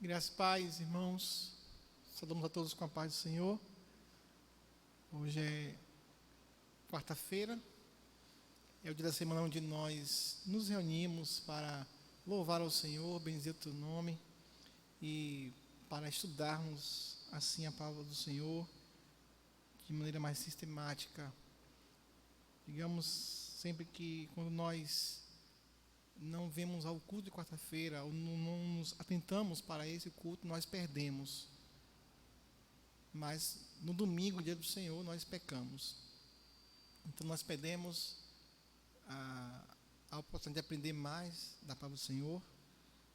Graças e paz, irmãos. Saudamos a todos com a paz do Senhor. Hoje é quarta-feira, é o dia da semana onde nós nos reunimos para louvar ao Senhor, bendizer o teu nome e para estudarmos assim a palavra do Senhor de maneira mais sistemática. Digamos sempre que quando nós não vemos ao culto de quarta-feira, ou não nos atentamos para esse culto, nós perdemos. Mas no domingo, dia do Senhor, nós pecamos. Então nós perdemos a oportunidade de aprender mais da palavra do Senhor,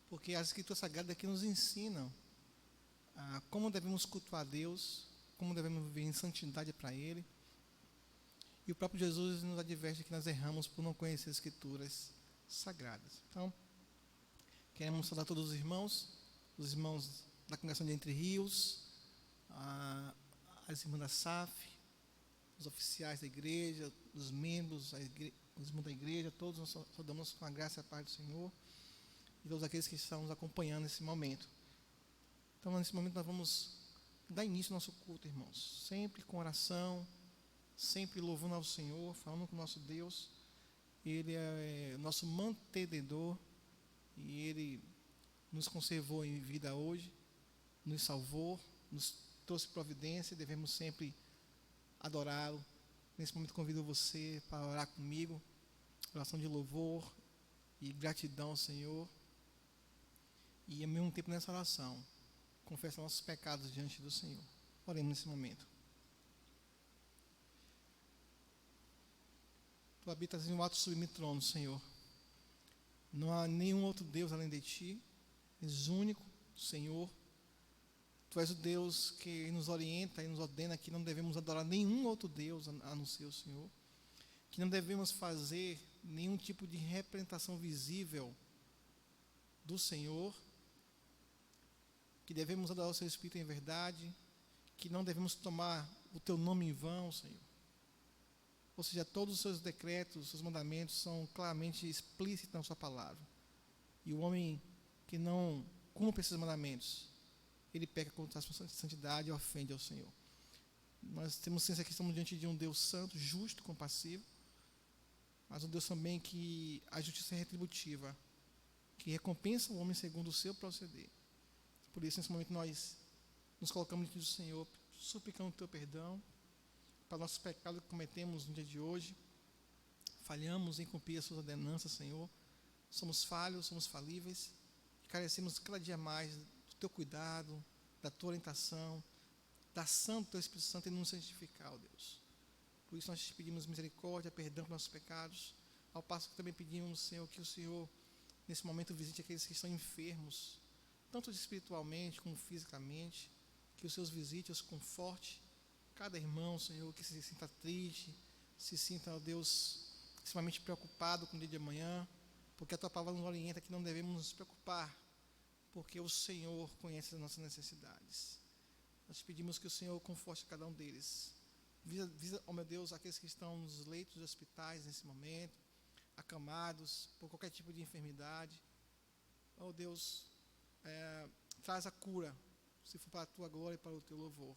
porque as Escrituras Sagradas aqui nos ensinam como devemos cultuar a Deus, como devemos viver em santidade para Ele. E o próprio Jesus nos adverte que nós erramos por não conhecer as Escrituras Sagradas. Então, queremos saudar todos os irmãos da congregação de Entre Rios, as irmãs da SAF, os oficiais da igreja, os membros, os irmãos da igreja, todos nós saudamos com a graça e a paz do Senhor, e todos aqueles que estão nos acompanhando nesse momento. Então, nesse momento nós vamos dar início ao nosso culto, irmãos, sempre com oração, sempre louvando ao Senhor, falando com o nosso Deus. Ele é nosso mantenedor e Ele nos conservou em vida hoje, nos salvou, nos trouxe providência e devemos sempre adorá-lo. Nesse momento convido você para orar comigo, oração de louvor e gratidão ao Senhor. E ao mesmo tempo nessa oração, confessa nossos pecados diante do Senhor. Oremos nesse momento. Tu habitas em um alto e sublime trono, Senhor. Não há nenhum outro Deus além de Ti. És único, Senhor. Tu és o Deus que nos orienta e nos ordena que não devemos adorar nenhum outro Deus a não ser o Senhor. Que não devemos fazer nenhum tipo de representação visível do Senhor. Que devemos adorar o Seu Espírito em verdade. Que não devemos tomar o Teu nome em vão, Senhor. Ou seja, todos os seus decretos, os seus mandamentos são claramente explícitos na sua palavra. E o homem que não cumpre esses mandamentos, ele peca contra a sua santidade e ofende ao Senhor. Nós temos ciência que estamos diante de um Deus santo, justo, compassivo, mas um Deus também que a justiça é retributiva, que recompensa o homem segundo o seu proceder. Por isso, nesse momento, nós nos colocamos diante do Senhor, suplicando o teu perdão para nossos pecados que cometemos no dia de hoje. Falhamos em cumprir as suas ordenanças, Senhor. Somos falhos, somos falíveis e carecemos cada dia mais do teu cuidado, da tua orientação, da ação do teu Espírito Santo em nos santificar, ó Deus. Por isso nós te pedimos misericórdia, perdão por nossos pecados, ao passo que também pedimos, Senhor, que o Senhor nesse momento visite aqueles que estão enfermos, tanto espiritualmente como fisicamente, que o Senhor os visite, os conforte. Cada irmão, Senhor, que se sinta triste, se sinta, ó Deus, extremamente preocupado com o dia de amanhã, porque a Tua palavra nos orienta que não devemos nos preocupar, porque o Senhor conhece as nossas necessidades. Nós te pedimos que o Senhor conforte cada um deles. Visa, ó meu Deus, aqueles que estão nos leitos de hospitais nesse momento, acamados por qualquer tipo de enfermidade. Ó Deus, traz a cura, se for para a Tua glória e para o Teu louvor.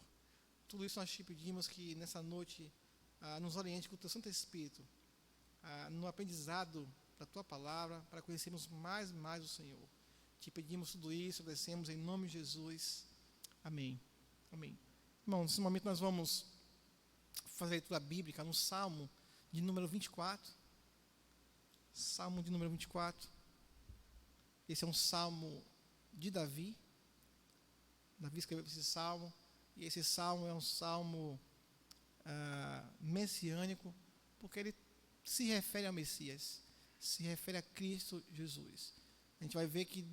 Tudo isso nós te pedimos que nessa noite nos oriente com o Teu Santo Espírito, no aprendizado da Tua palavra, para conhecermos mais e mais o Senhor. Te pedimos tudo isso, agradecemos em nome de Jesus. Amém. Amém. Irmãos, nesse momento nós vamos fazer a leitura bíblica no Salmo de número 24. Salmo de número 24. Esse é um salmo de Davi. Davi escreveu esse salmo. E esse salmo é um salmo messiânico, porque ele se refere ao Messias, se refere a Cristo Jesus. A gente vai ver que,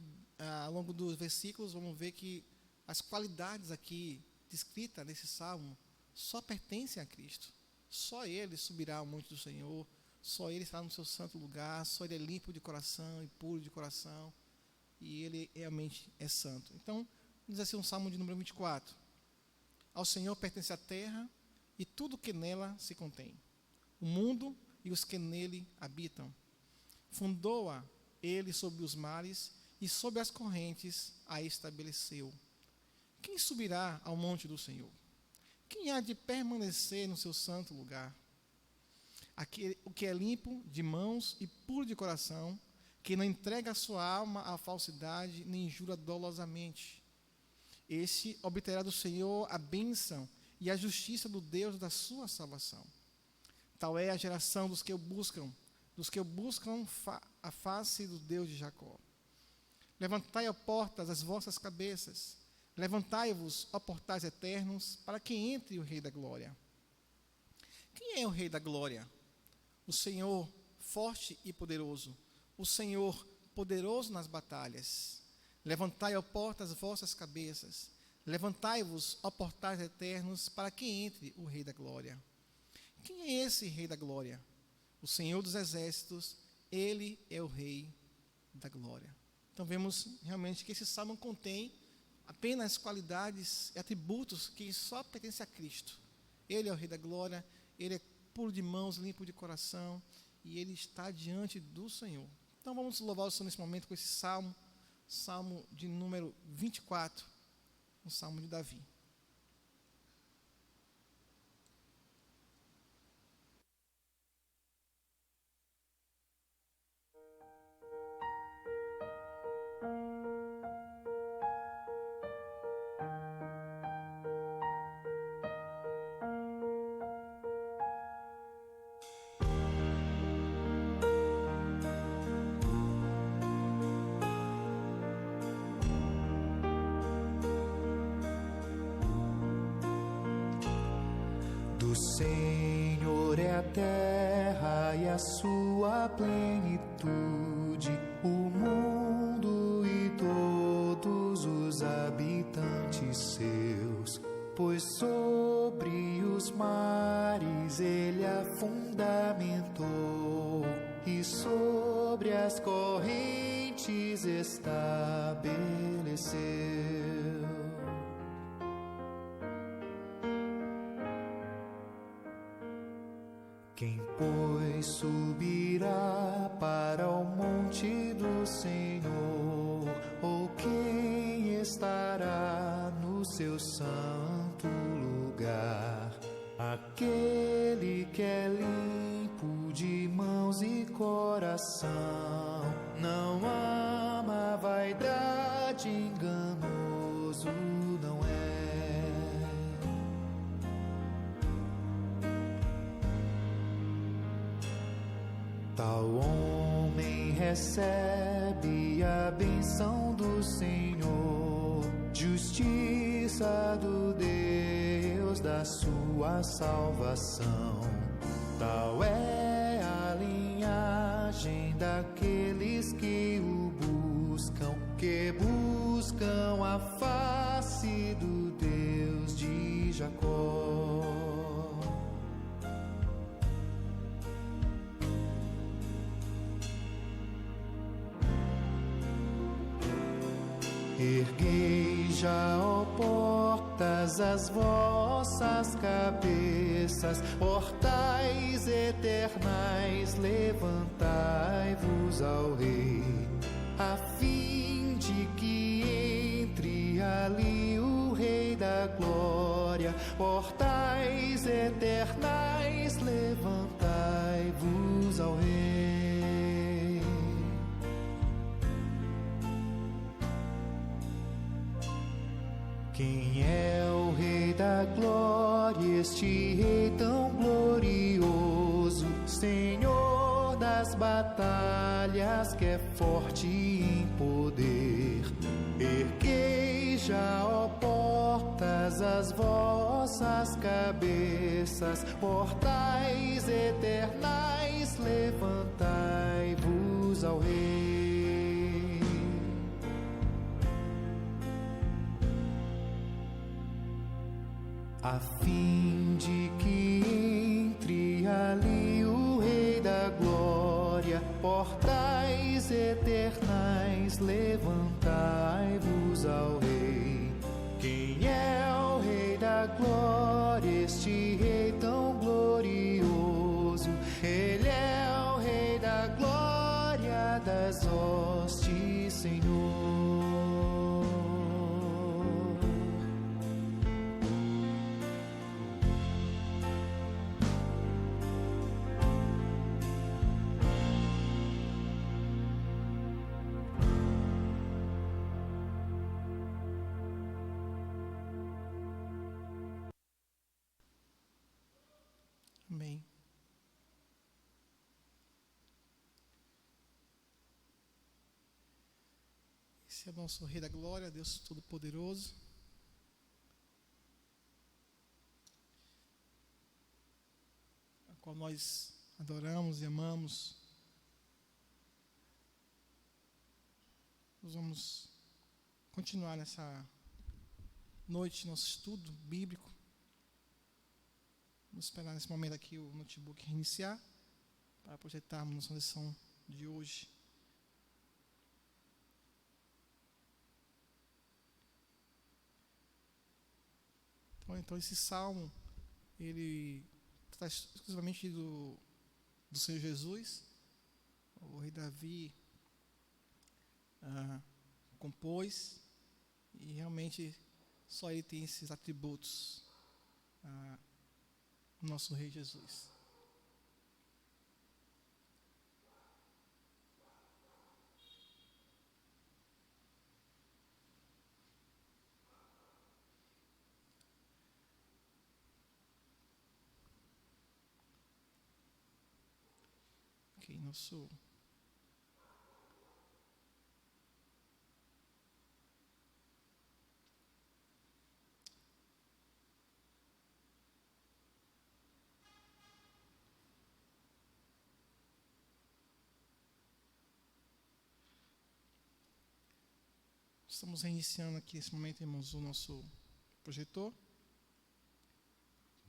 ao longo dos versículos, vamos ver que as qualidades aqui descritas nesse salmo só pertencem a Cristo. Só Ele subirá ao monte do Senhor, só Ele estará no seu santo lugar, só Ele é limpo de coração e puro de coração, e Ele realmente é santo. Então, diz assim um salmo de número 24. Ao Senhor pertence a terra e tudo que nela se contém, o mundo e os que nele habitam. Fundou-a Ele sobre os mares e sobre as correntes a estabeleceu. Quem subirá ao monte do Senhor? Quem há de permanecer no seu santo lugar? O que é limpo de mãos e puro de coração, que não entrega a sua alma à falsidade, nem jura dolosamente. Esse obterá do Senhor a bênção e a justiça do Deus da sua salvação. Tal é a geração dos que o buscam a face do Deus de Jacó. Levantai, ó portas, as vossas cabeças. Levantai-vos, ó portais eternos, para que entre o Rei da Glória. Quem é o Rei da Glória? O Senhor, forte e poderoso. O Senhor, poderoso nas batalhas. Levantai, ó portas, as vossas cabeças. Levantai-vos, ó portais eternos, para que entre o Rei da Glória. Quem é esse Rei da Glória? O Senhor dos Exércitos, Ele é o Rei da Glória. Então vemos realmente que esse salmo contém apenas qualidades e atributos que só pertencem a Cristo. Ele é o Rei da Glória, Ele é puro de mãos, limpo de coração, e Ele está diante do Senhor. Então vamos louvar o Senhor nesse momento com esse salmo, salmo de número 24, um salmo de Davi. Do Senhor é a terra e a sua plenitude, o mundo e todos os habitantes seus. Pois sobre os mares Ele a fundamentou e sobre as correntes estabeleceu. Quem, pois, subirá para o monte do Senhor? Ou quem estará no seu santo lugar? Aquele que é limpo de mãos e coração, não ama a vaidade, enganoso não é. Tal homem recebe a bênção do Senhor, justiça do Deus da sua salvação. Tal é a linhagem daqueles que o buscam, que buscam a face do Deus de Jacó. Erguei já, ó portas, as vossas cabeças, portais eternais, levantai-vos ao Rei, a fim de que entre ali o Rei da Glória. Portais eternais, levantai-vos ao Rei. Quem é o Rei da Glória, este Rei tão glorioso, Senhor das batalhas, que é forte em poder? Erguei já, ó portas, as vossas cabeças, portais eternais, levantai-vos ao Rei. A fim de que entre ali o Rei da Glória. Portais eternais, levantai-vos ao Rei. Quem é o Rei da Glória, este Rei tão glorioso? Ele é o Rei da Glória das hostes, Senhor. Esse é o nosso Rei da Glória, Deus Todo-Poderoso. A qual nós adoramos e amamos. Nós vamos continuar nessa noite, nosso estudo bíblico. Vamos esperar nesse momento aqui o notebook reiniciar para projetarmos nossa lição de hoje. Então esse salmo, ele traz exclusivamente do Senhor Jesus. O rei Davi compôs, e realmente só ele tem esses atributos, nosso rei Jesus. Ok, estamos reiniciando aqui nesse momento, irmãos, o nosso projetor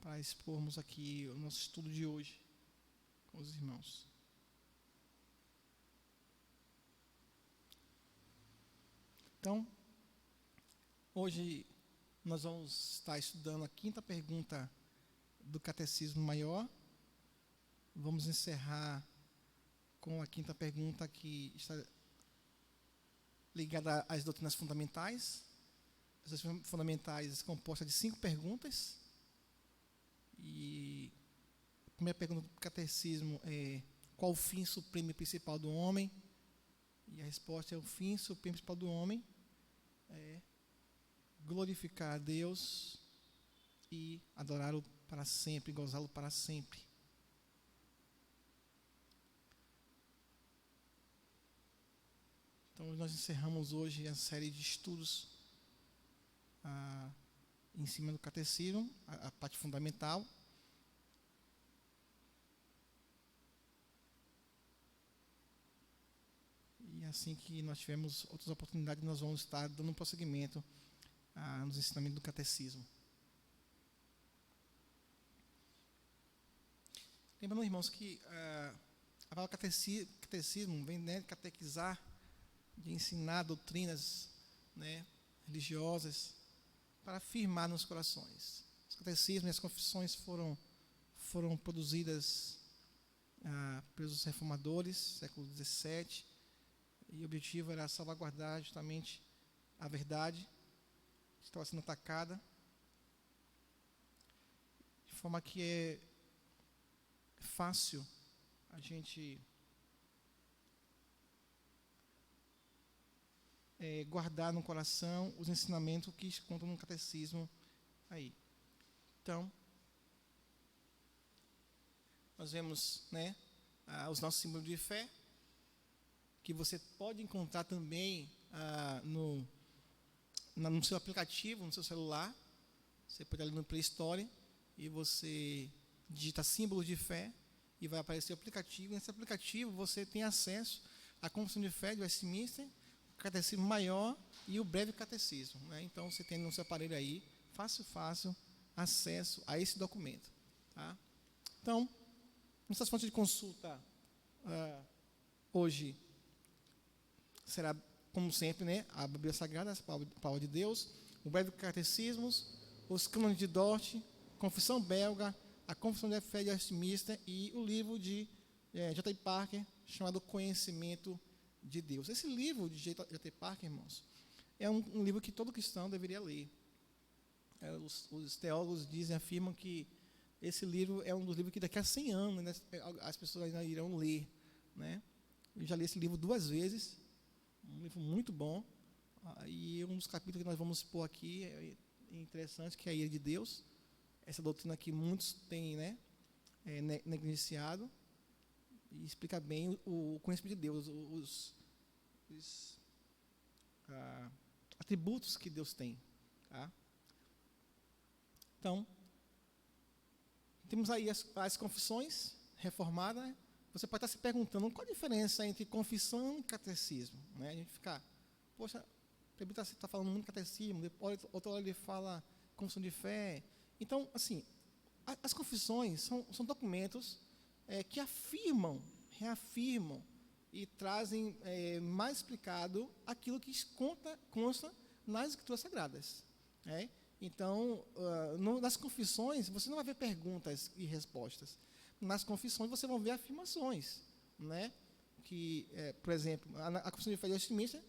para expormos aqui o nosso estudo de hoje com os irmãos. Então, hoje nós vamos estar estudando a 5ª pergunta do Catecismo Maior. Vamos encerrar com a 5ª pergunta, que está ligada às doutrinas fundamentais. As doutrinas fundamentais compostas de 5 perguntas. E a primeira pergunta do Catecismo é: qual o fim supremo e principal do homem? E a resposta é: o fim supremo e principal do homem é glorificar a Deus e adorá-lo para sempre, gozá-lo para sempre. Então, nós encerramos hoje a série de estudos em cima do Catecismo, a parte fundamental. E assim que nós tivermos outras oportunidades, nós vamos estar dando prosseguimento nos ensinamentos do Catecismo. Lembrando, irmãos, que a palavra catecismo vem, né, de catequizar, de ensinar doutrinas, né, religiosas, para afirmar nos corações. Os catecismos e as confissões foram produzidas pelos reformadores, século XVII, e o objetivo era salvaguardar justamente a verdade que estava sendo atacada, de forma que é fácil a gente guardar no coração os ensinamentos que contam no catecismo aí. Então, nós vemos, né, os nossos símbolos de fé, que você pode encontrar também no seu aplicativo, no seu celular. Você pode ir ali no Play Store e você digita símbolos de fé e vai aparecer o aplicativo. Nesse aplicativo você tem acesso à Confissão de Fé de Westminster, o Catecismo Maior e o Breve Catecismo, né? Então você tem no seu aparelho aí, fácil acesso a esse documento, tá? Então, nossas fontes de consulta hoje será, como sempre, né, a Bíblia Sagrada, a Palavra de Deus, o Breve Catecismo, os Cânones de Dort, Confissão Belga, a Confissão de Fé de Westminster e o livro de J.I. Parker, chamado Conhecimento de Deus. Esse livro de J.I. Parker, irmãos, é um livro que todo cristão deveria ler. Os teólogos afirmam que esse livro é um dos livros que daqui a 100 anos, né, as pessoas ainda irão ler, né? Eu já li esse livro 2 vezes, um livro muito bom, e um dos capítulos que nós vamos expor aqui é interessante, que é a ira de Deus, essa doutrina que muitos têm, né, negligenciado, e explica bem o conhecimento de Deus, atributos que Deus tem. Tá? Então, temos aí as confissões reformadas. Né? Você pode estar se perguntando qual a diferença entre confissão e catecismo. Né? A gente fica, poxa, o presbítero está falando muito catecismo, outra hora ele fala confissão de fé. Então, assim, as confissões são documentos que reafirmam e trazem mais explicado aquilo que consta nas Escrituras Sagradas. Né? Então, nas confissões, você não vai ver perguntas e respostas. Nas confissões, você vai ver afirmações. Né? Que, por exemplo, a Confissão de Fé de Westminster,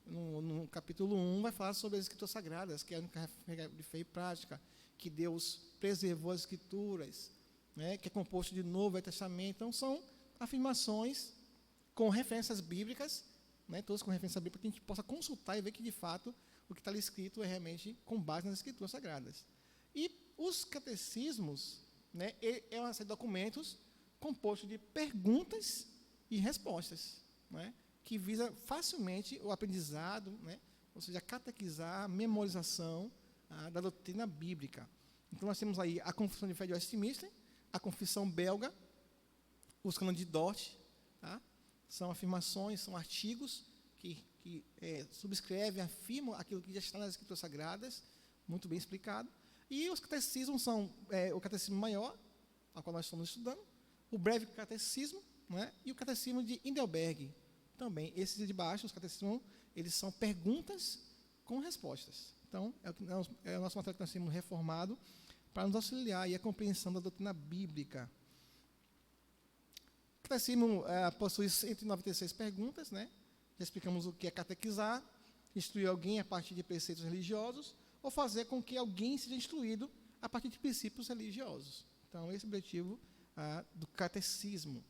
no capítulo 1, vai falar sobre as Escrituras Sagradas, que é a única regra de fé e prática, que Deus preservou as Escrituras, né? Que é composto de Novo e Testamento. Então, são afirmações com referências bíblicas, né? Todas com referência bíblica, para que a gente possa consultar e ver que, de fato, o que está ali escrito é realmente com base nas Escrituras Sagradas. E os catecismos, né, é uma série de documentos composto de perguntas e respostas, né, que visa facilmente o aprendizado, né, ou seja, catequizar, a memorização da doutrina bíblica. Então, nós temos aí a Confissão de Fé de Westminster, a Confissão Belga, os Cânones de Dort, tá? São afirmações, são artigos que subscrevem, afirmam aquilo que já está nas Escrituras Sagradas, muito bem explicado. E os catecismos são o Catecismo Maior, ao qual nós estamos estudando, o Breve Catecismo, né, e o Catecismo de Heidelberg. Também, esses de baixo, os catecismos, eles são perguntas com respostas. Então, é o nosso material que nós temos reformado para nos auxiliar e a compreensão da doutrina bíblica. O catecismo possui 196 perguntas, né? Já explicamos o que é catequizar, instruir alguém a partir de preceitos religiosos, ou fazer com que alguém seja instruído a partir de princípios religiosos. Então, esse é o objetivo do catecismo.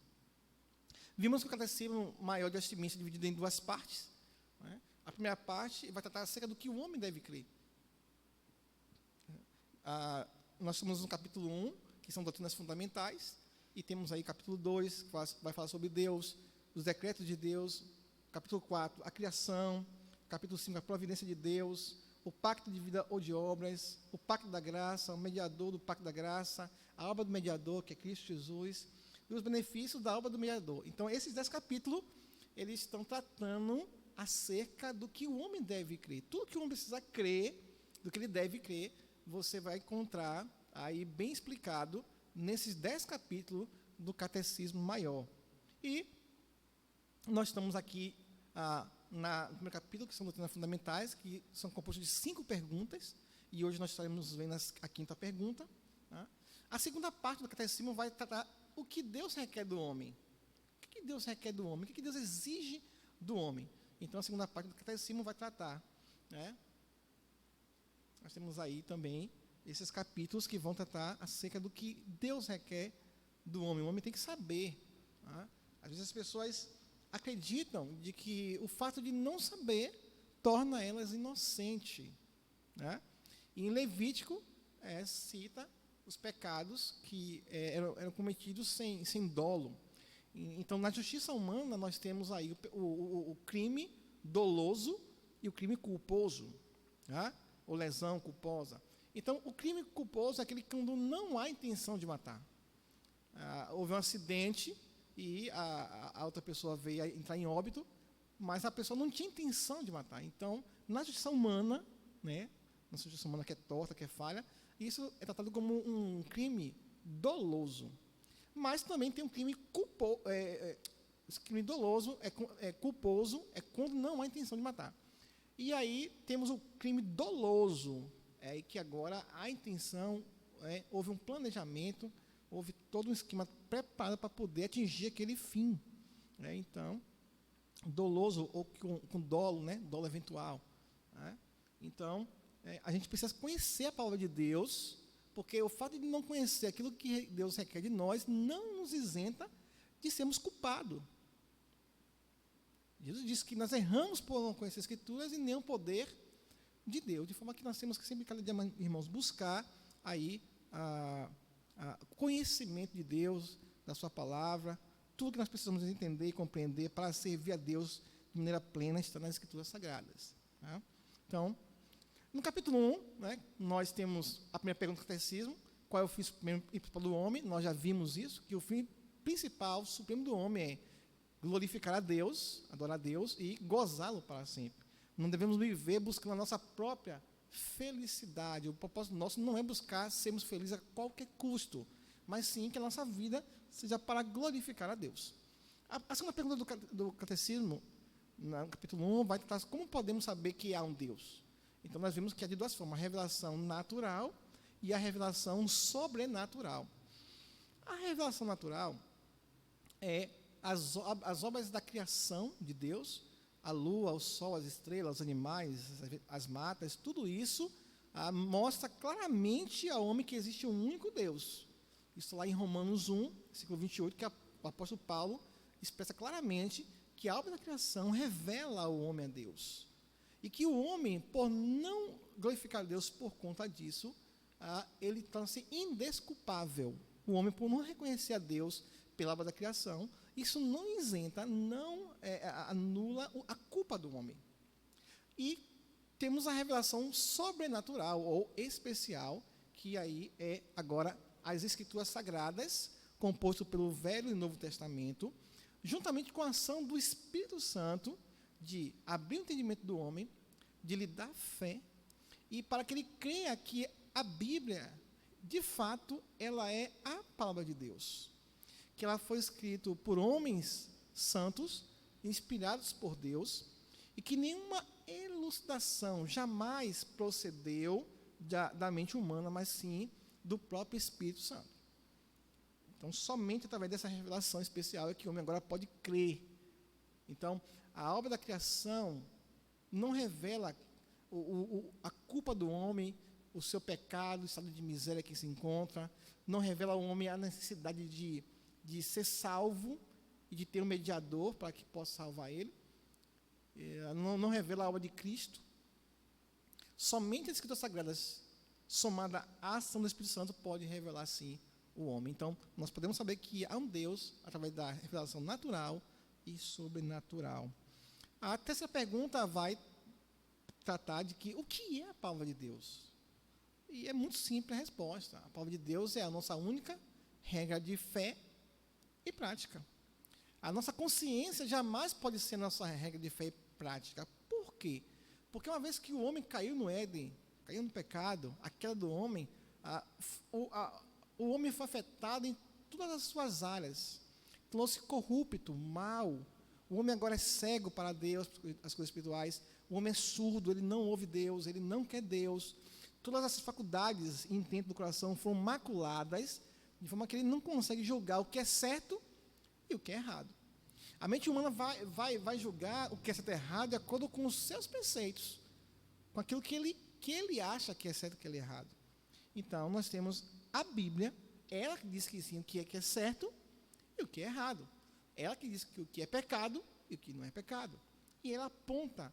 Vimos que o Catecismo Maior de Westminster é dividido em duas partes. Né? A primeira parte vai tratar acerca do que o homem deve crer. Nós estamos no capítulo 1, que são doutrinas fundamentais, e temos aí capítulo 2, que vai falar sobre Deus, os decretos de Deus, capítulo 4, a criação, capítulo 5, a providência de Deus, o pacto de vida ou de obras, o pacto da graça, o mediador do pacto da graça, a obra do mediador, que é Cristo Jesus, e os benefícios da obra do mediador. Então, esses 10 capítulos, eles estão tratando acerca do que o homem deve crer. Tudo que o homem precisa crer, do que ele deve crer, você vai encontrar aí bem explicado nesses 10 capítulos do Catecismo Maior. E nós estamos aqui no primeiro capítulo, que são doutrinas fundamentais, que são compostos de 5 perguntas, e hoje nós estaremos vendo a quinta pergunta. Tá? A segunda parte do Catecismo vai tratar o que Deus requer do homem. O que Deus requer do homem? O que Deus exige do homem? Então, a segunda parte do Catecismo vai tratar. Né? Nós temos aí também esses capítulos que vão tratar acerca do que Deus requer do homem. O homem tem que saber. Tá? Às vezes as pessoas acreditam de que o fato de não saber torna elas inocentes. Né? E em Levítico cita os pecados que eram cometidos sem dolo. Então, na justiça humana, nós temos aí o crime doloso e o crime culposo, tá? Ou lesão culposa. Então, o crime culposo é aquele quando não há intenção de matar. Houve um acidente e a outra pessoa veio a entrar em óbito, mas a pessoa não tinha intenção de matar. Então, na justiça humana, né, na justiça humana que é torta, que é falha, isso é tratado como um crime doloso. Mas também tem um crime culposo. Esse crime doloso culposo é quando não há intenção de matar. E aí temos o crime doloso, que agora há intenção, houve um planejamento, houve todo um esquema preparado para poder atingir aquele fim. Então, doloso ou com dolo, né, dolo eventual. Né? Então, a gente precisa conhecer a palavra de Deus, porque o fato de não conhecer aquilo que Deus requer de nós não nos isenta de sermos culpados. Jesus disse que nós erramos por não conhecer as Escrituras e nem o poder de Deus, de forma que nós temos que sempre, cada dia, irmãos, buscar aí conhecimento de Deus, da sua palavra, tudo que nós precisamos entender e compreender para servir a Deus de maneira plena está nas Escrituras Sagradas. Tá? Então, no capítulo 1, né, nós temos a primeira pergunta do catecismo: qual é o fim supremo e principal do homem? Nós já vimos isso, que o fim principal, supremo do homem é glorificar a Deus, adorar a Deus e gozá-lo para sempre. Não devemos viver buscando a nossa própria felicidade. O propósito nosso não é buscar sermos felizes a qualquer custo, mas sim que a nossa vida seja para glorificar a Deus. A segunda pergunta do catecismo, no capítulo 1, vai tratar como podemos saber que há um Deus. Então, nós vimos que há de duas formas: a revelação natural e a revelação sobrenatural. A revelação natural é as obras da criação de Deus, a lua, o sol, as estrelas, os animais, as matas, tudo isso mostra claramente ao homem que existe um único Deus. Isso lá em Romanos 1, versículo 28, que o apóstolo Paulo expressa claramente que a obra da criação revela ao homem a Deus. E que o homem, por não glorificar Deus por conta disso, ele torna-se indesculpável. O homem, por não reconhecer a Deus pela obra da criação, isso não isenta, não anula a culpa do homem. E temos a revelação sobrenatural ou especial, que aí é agora as Escrituras Sagradas, composto pelo Velho e Novo Testamento, juntamente com a ação do Espírito Santo, de abrir o entendimento do homem, de lhe dar fé, e para que ele creia que a Bíblia, de fato, ela é a palavra de Deus, que ela foi escrita por homens santos, inspirados por Deus, e que nenhuma elucidação jamais procedeu da mente humana, mas sim do próprio Espírito Santo. Então, somente através dessa revelação especial é que o homem agora pode crer. Então, a obra da criação não revela a culpa do homem, o seu pecado, o estado de miséria que se encontra, não revela ao homem a necessidade de ser salvo e de ter um mediador para que possa salvar ele. Não revela a obra de Cristo. Somente as Escrituras Sagradas, somada à ação do Espírito Santo, pode revelar, sim, o homem. Então, nós podemos saber que há um Deus através da revelação natural e sobrenatural. A terceira pergunta vai tratar de o que é a palavra de Deus? E é muito simples a resposta. A palavra de Deus é a nossa única regra de fé e prática. A nossa consciência jamais pode ser nossa regra de fé e prática. Por quê? Porque uma vez que o homem caiu no Éden, caiu no pecado, a queda do homem, o homem foi afetado em todas as suas áreas. Tornou-se corrupto, mau. O homem agora é cego para Deus, as coisas espirituais. O homem é surdo, ele não ouve Deus, ele não quer Deus. Todas essas faculdades e intentos do coração foram maculadas, de forma que ele não consegue julgar o que é certo e o que é errado. A mente humana vai julgar o que é certo e errado de acordo com os seus preceitos, com aquilo que ele acha que é certo e que é errado. Então, nós temos a Bíblia, ela que diz que sim, o que é certo e o que é errado. Ela que diz que o que é pecado e o que não é pecado. E ela aponta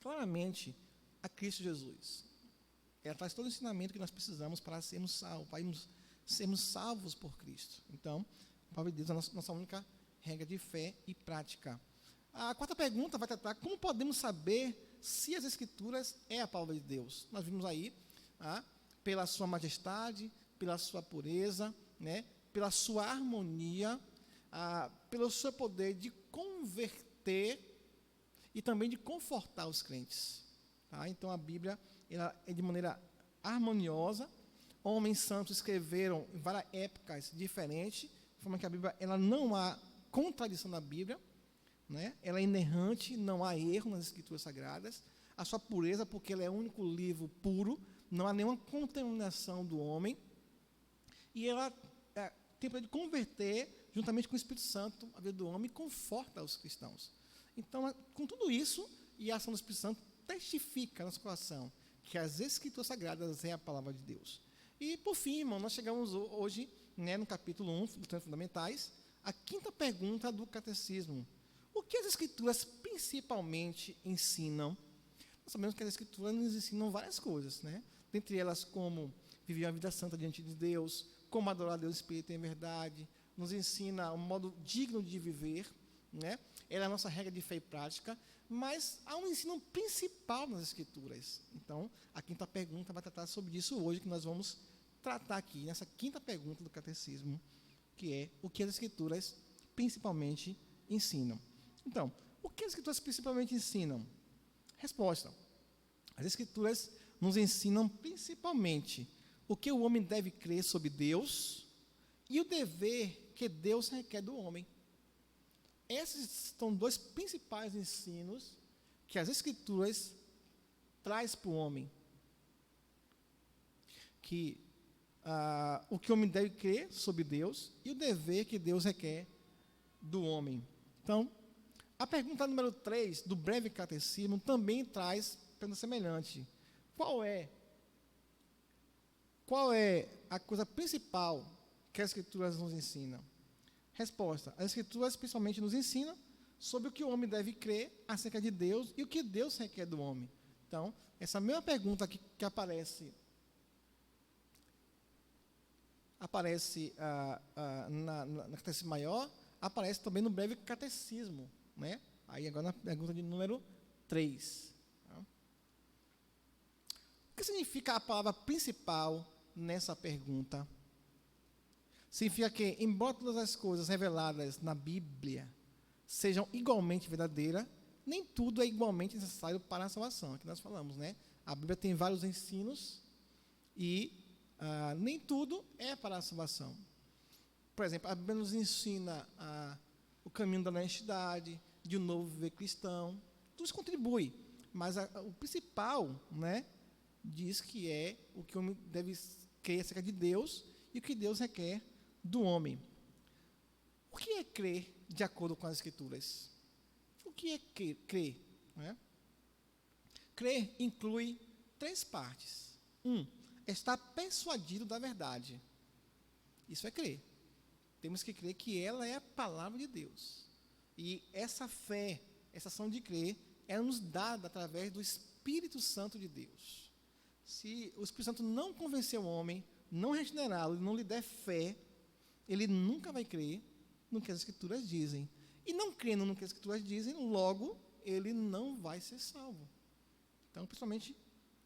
claramente a Cristo Jesus. Ela traz todo o ensinamento que nós precisamos para sermos salvos, para sermos salvos por Cristo. Então, a palavra de Deus é a nossa única regra de fé e prática. A quarta pergunta vai tratar como podemos saber se as Escrituras é a palavra de Deus. Nós vimos aí, pela sua majestade, pela sua pureza, né, pela sua harmonia, pelo seu poder de converter e também de confortar os crentes. Tá? Então, a Bíblia ela é de maneira harmoniosa. Homens santos escreveram em várias épocas diferentes, de forma que a Bíblia ela não há contradição na Bíblia, né? Ela é inerrante, não há erro nas Escrituras Sagradas. A sua pureza, porque ela é o único livro puro, não há nenhuma contaminação do homem. E ela tem para de converter, juntamente com o Espírito Santo, a vida do homem, e conforta os cristãos. Então, com tudo isso, e a ação do Espírito Santo testifica no nosso coração que as Escrituras Sagradas é a palavra de Deus. E, por fim, irmão, nós chegamos hoje, né, no capítulo 1, dos Doutrinas Fundamentais, a quinta pergunta do Catecismo. O que as Escrituras principalmente ensinam? Nós sabemos que as Escrituras nos ensinam várias coisas, né? Dentre elas, como viver uma vida santa diante de Deus, como adorar a Deus em espírito e em verdade, nos ensina um modo digno de viver, né? Ela é a nossa regra de fé e prática, mas há um ensino principal nas Escrituras. Então, a quinta pergunta vai tratar sobre isso hoje, que nós vamos tratar aqui, nessa quinta pergunta do Catecismo, que é o que as Escrituras principalmente ensinam. Então, o que as Escrituras principalmente ensinam? Resposta. As Escrituras nos ensinam principalmente o que o homem deve crer sobre Deus e o dever que Deus requer do homem. Esses são dois principais ensinos que as Escrituras traz para o homem. O que o homem deve crer sobre Deus e o dever que Deus requer do homem. Então, a pergunta número 3 do breve catecismo também traz pergunta semelhante. Qual é a coisa principal que as Escrituras nos ensinam? Resposta. As Escrituras principalmente nos ensinam sobre o que o homem deve crer acerca de Deus e o que Deus requer do homem. Então, essa mesma pergunta que aparece na Catecismo Maior, aparece também no breve catecismo, né? Aí agora na pergunta de número 3. Tá? O que significa a palavra principal nessa pergunta? Significa que, embora todas as coisas reveladas na Bíblia sejam igualmente verdadeiras, nem tudo é igualmente necessário para a salvação. Aqui nós falamos, né? A Bíblia tem vários ensinos e nem tudo é para a salvação. Por exemplo, a Bíblia nos ensina o caminho da honestidade, de um novo viver cristão. Tudo isso contribui, mas o principal, né, diz que é o que o homem deve crer acerca de Deus e o que Deus requer do homem. O que é crer de acordo com as Escrituras? O que é crer? Né? Crer inclui 3 partes. 1. Estar persuadido da verdade. Isso é crer. Temos que crer que ela é a palavra de Deus. E essa fé, essa ação de crer, é nos dada através do Espírito Santo de Deus. Se o Espírito Santo não convencer o homem, não regenerá-lo, não lhe der fé, ele nunca vai crer no que as Escrituras dizem. E não crendo no que as Escrituras dizem, logo, ele não vai ser salvo. Então, principalmente,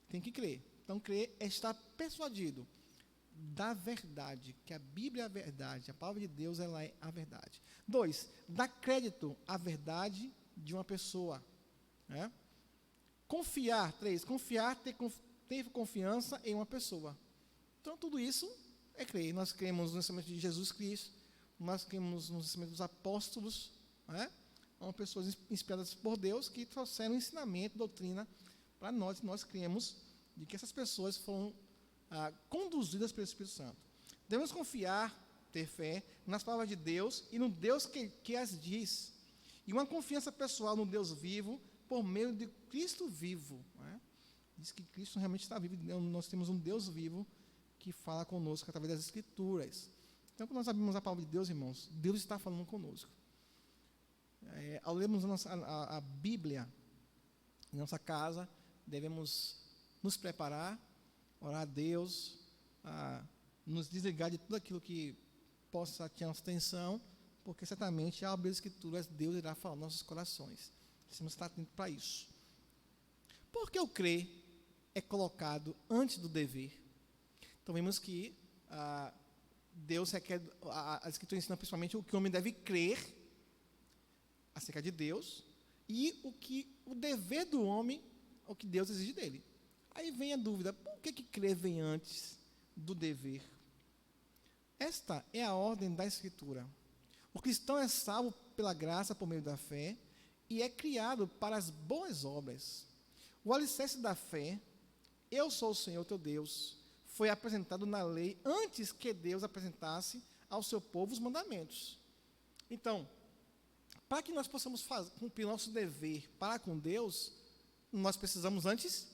tem que crer. Então, crer é estar persuadido da verdade, que a Bíblia é a verdade, a palavra de Deus ela é a verdade. 2, dar crédito à verdade de uma pessoa. Né? Confiar, 3, confiar, ter confiança em uma pessoa. Então, tudo isso é crer. Nós cremos no ensinamento de Jesus Cristo, nós cremos no ensinamento dos apóstolos, né? São pessoas inspiradas por Deus que trouxeram ensinamento, doutrina para nós, e nós cremos de que essas pessoas foram conduzidas pelo Espírito Santo. Devemos confiar, ter fé nas palavras de Deus e no Deus que as diz. E uma confiança pessoal no Deus vivo por meio de Cristo vivo. Né? Diz que Cristo realmente está vivo. Nós temos um Deus vivo que fala conosco através das Escrituras. Então, quando nós abrimos a palavra de Deus, irmãos, Deus está falando conosco. Ao lermos a Bíblia em nossa casa, devemos nos preparar, orar a Deus, nos desligar de tudo aquilo que possa ter nossa atenção, porque certamente, ao abrir as Escrituras, Deus irá falar nos nossos corações. Precisamos estar atentos para isso. Por que o crer é colocado antes do dever? Então, vemos que Deus requer, as Escrituras ensinam principalmente o que o homem deve crer acerca de Deus e o dever do homem, o que Deus exige dele. Aí vem a dúvida, por que crer vem antes do dever? Esta é a ordem da Escritura. O cristão é salvo pela graça por meio da fé e é criado para as boas obras. O alicerce da fé, eu sou o Senhor teu Deus, foi apresentado na lei antes que Deus apresentasse ao seu povo os mandamentos. Então, para que nós possamos cumprir nosso dever para com Deus, nós precisamos antes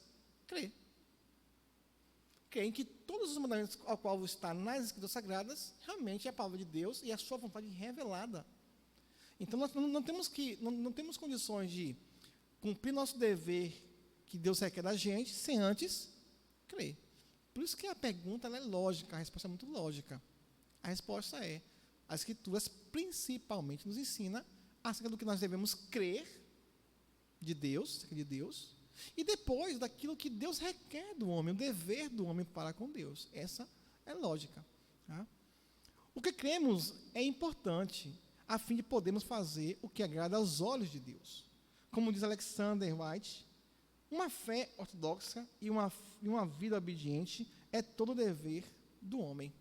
crer. Crer em que todos os mandamentos ao qual está nas Escrituras Sagradas, realmente é a palavra de Deus e a sua vontade revelada. Então, nós não temos condições de cumprir nosso dever que Deus requer da gente, sem antes crer. Por isso que a pergunta ela é lógica, a resposta é muito lógica. A resposta é, as Escrituras principalmente nos ensina acerca do que nós devemos crer de Deus, acerca de Deus, e depois daquilo que Deus requer do homem, o dever do homem para com Deus. Essa é lógica. Tá? O que cremos é importante, a fim de podermos fazer o que agrada aos olhos de Deus. Como diz Alexander White, uma fé ortodoxa e uma vida obediente é todo o dever do homem.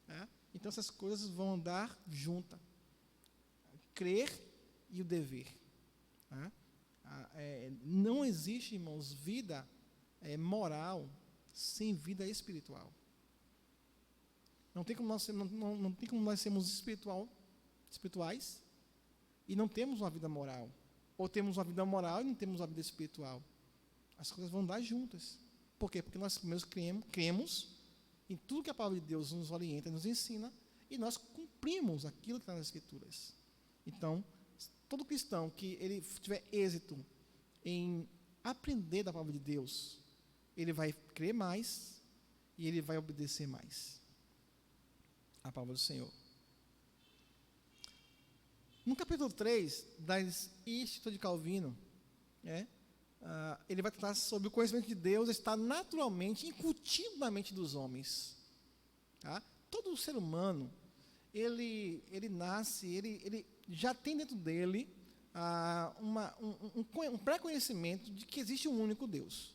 Tá? Então, essas coisas vão andar juntas. Crer e o dever. Tá? Não existe, irmãos, vida moral sem vida espiritual. Não tem como nós sermos espirituais e não temos uma vida moral. Ou temos uma vida moral e não temos uma vida espiritual. As coisas vão andar juntas. Por quê? Porque nós primeiro cremos em tudo que a palavra de Deus nos orienta, nos ensina, e nós cumprimos aquilo que está nas Escrituras. Então, todo cristão que ele tiver êxito em aprender da palavra de Deus, ele vai crer mais e ele vai obedecer mais a palavra do Senhor. No capítulo 3 das Instituto de Calvino, ele vai tratar sobre o conhecimento de Deus está naturalmente incutido na mente dos homens. Tá? Todo ser humano, ele nasce, ele já tem dentro dele um pré-conhecimento de que existe um único Deus.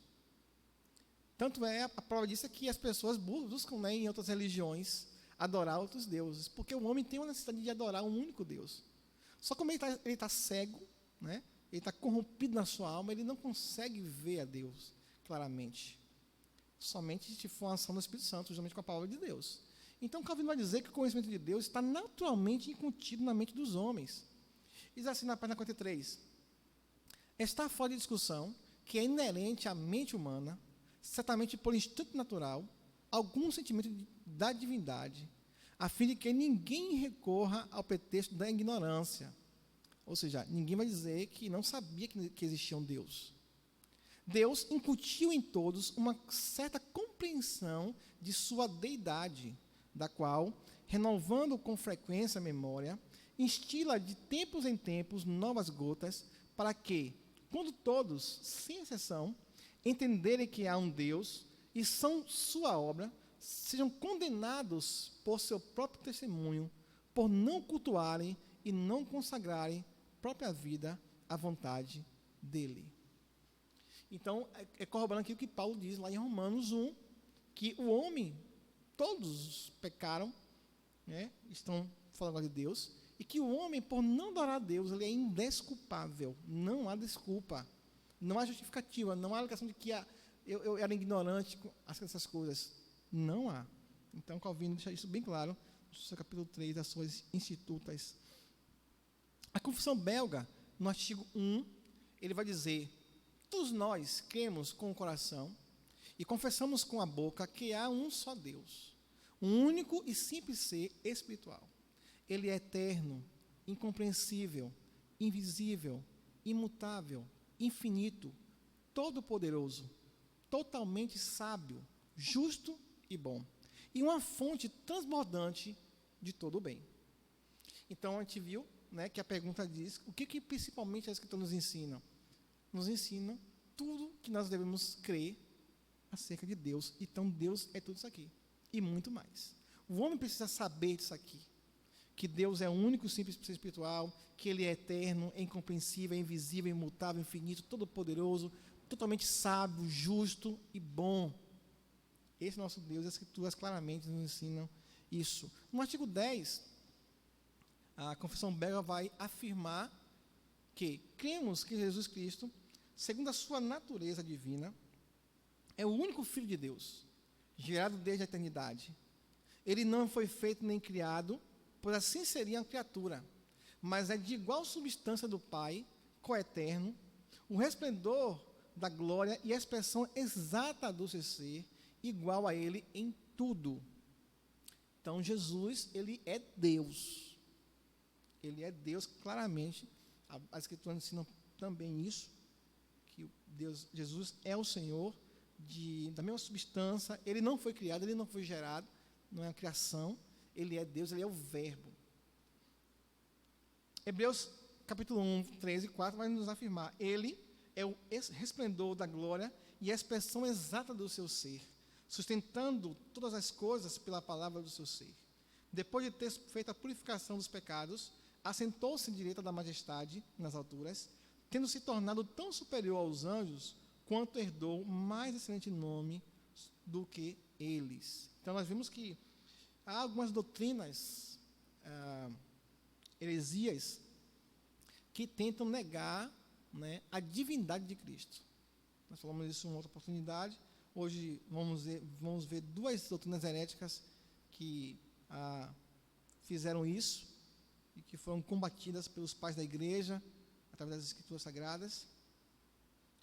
Tanto a prova disso é que as pessoas buscam, né, em outras religiões adorar outros deuses, porque o homem tem uma necessidade de adorar um único Deus. Só como ele está cego, né, ele está corrompido na sua alma, ele não consegue ver a Deus claramente. Somente se for uma ação do Espírito Santo, justamente com a palavra de Deus. Então, Calvino vai dizer que o conhecimento de Deus está naturalmente incutido na mente dos homens. Diz assim na página 43. Está fora de discussão que é inerente à mente humana, certamente por instinto natural, algum sentimento da divindade, a fim de que ninguém recorra ao pretexto da ignorância. Ou seja, ninguém vai dizer que não sabia que existia um Deus. Deus incutiu em todos uma certa compreensão de sua deidade, da qual, renovando com frequência a memória, instila de tempos em tempos novas gotas, para que, quando todos, sem exceção, entenderem que há um Deus e são sua obra, sejam condenados por seu próprio testemunho, por não cultuarem e não consagrarem própria vida à vontade dele. Então, corroborando aqui o que Paulo diz lá em Romanos 1, que o homem, todos pecaram, né, estão falando de Deus, e que o homem, por não adorar a Deus, ele é indesculpável. Não há desculpa, não há justificativa, não há alegação de que eu era ignorante acerca dessas coisas. Não há. Então, Calvino deixa isso bem claro no seu capítulo 3 das suas Institutas. A Confissão Belga, no artigo 1, ele vai dizer: todos nós cremos com o coração e confessamos com a boca que há um só Deus, um único e simples ser espiritual. Ele é eterno, incompreensível, invisível, imutável, infinito, todo-poderoso, totalmente sábio, justo e bom, e uma fonte transbordante de todo o bem. Então, a gente viu, né, que a pergunta diz, o que principalmente a Escritura nos ensina? Nos ensina tudo que nós devemos crer acerca de Deus. Então, Deus é tudo isso aqui, e muito mais. O homem precisa saber disso aqui, que Deus é o único simples ser espiritual, que Ele é eterno, é incompreensível, é invisível, é imutável, infinito, todo-poderoso, totalmente sábio, justo e bom. Esse nosso Deus, as Escrituras claramente nos ensinam isso. No artigo 10, a Confissão Belga vai afirmar que cremos que Jesus Cristo, segundo a sua natureza divina, é o único Filho de Deus, gerado desde a eternidade. Ele não foi feito nem criado, pois assim seria uma criatura, mas é de igual substância do Pai, coeterno, o resplendor da glória e a expressão exata do seu ser, igual a Ele em tudo. Então, Jesus, Ele é Deus. Ele é Deus, claramente. A Escritura ensina também isso, que Jesus é o Senhor da mesma substância. Ele não foi criado, Ele não foi gerado, não é a criação. Ele é Deus, Ele é o Verbo. Hebreus capítulo 1, 3 e 4 vai nos afirmar: Ele é o resplendor da glória e a expressão exata do seu ser, sustentando todas as coisas pela palavra do seu ser. Depois de ter feito a purificação dos pecados, assentou-se à direita da majestade nas alturas, tendo se tornado tão superior aos anjos, quanto herdou mais excelente nome do que eles. Então, nós vimos que há algumas doutrinas, heresias, que tentam negar, né, a divindade de Cristo. Nós falamos isso em uma outra oportunidade. Hoje vamos ver duas doutrinas heréticas que fizeram isso e que foram combatidas pelos pais da igreja através das Escrituras Sagradas.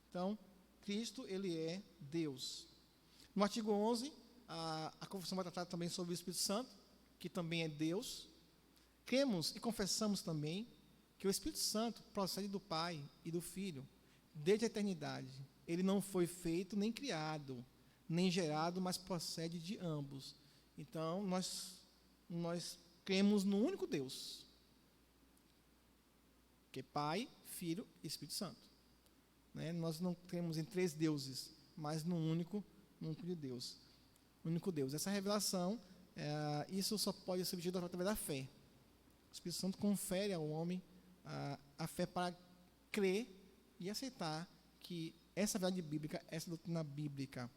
Então, Cristo, ele é Deus. No artigo 11, a confissão vai tratar também sobre o Espírito Santo, que também é Deus. Cremos e confessamos também que o Espírito Santo procede do Pai e do Filho, desde a eternidade. Ele não foi feito nem criado, nem gerado, mas procede de ambos. Então, nós cremos no único Deus, que é Pai, Filho e Espírito Santo. Né? Nós não cremos em três deuses, mas no único de Deus. Único Deus. Essa revelação, isso só pode ser obtido através da fé. O Espírito Santo confere ao homem a fé para crer e aceitar que essa verdade bíblica, essa doutrina bíblica.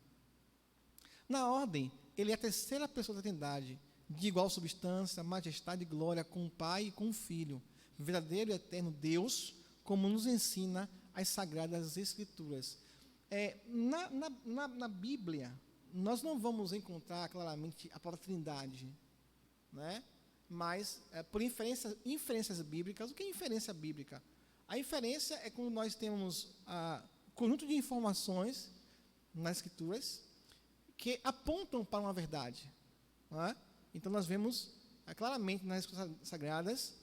Na ordem, ele é a terceira pessoa da Trindade, de igual substância, majestade e glória com o Pai e com o Filho, verdadeiro e eterno Deus, como nos ensina as Sagradas Escrituras. Na Bíblia, nós não vamos encontrar claramente a palavra Trindade, né? Mas, por inferências bíblicas. O que é inferência bíblica? A inferência é quando nós temos conjunto de informações nas Escrituras que apontam para uma verdade. Não é? Então, nós vemos claramente nas Escrituras Sagradas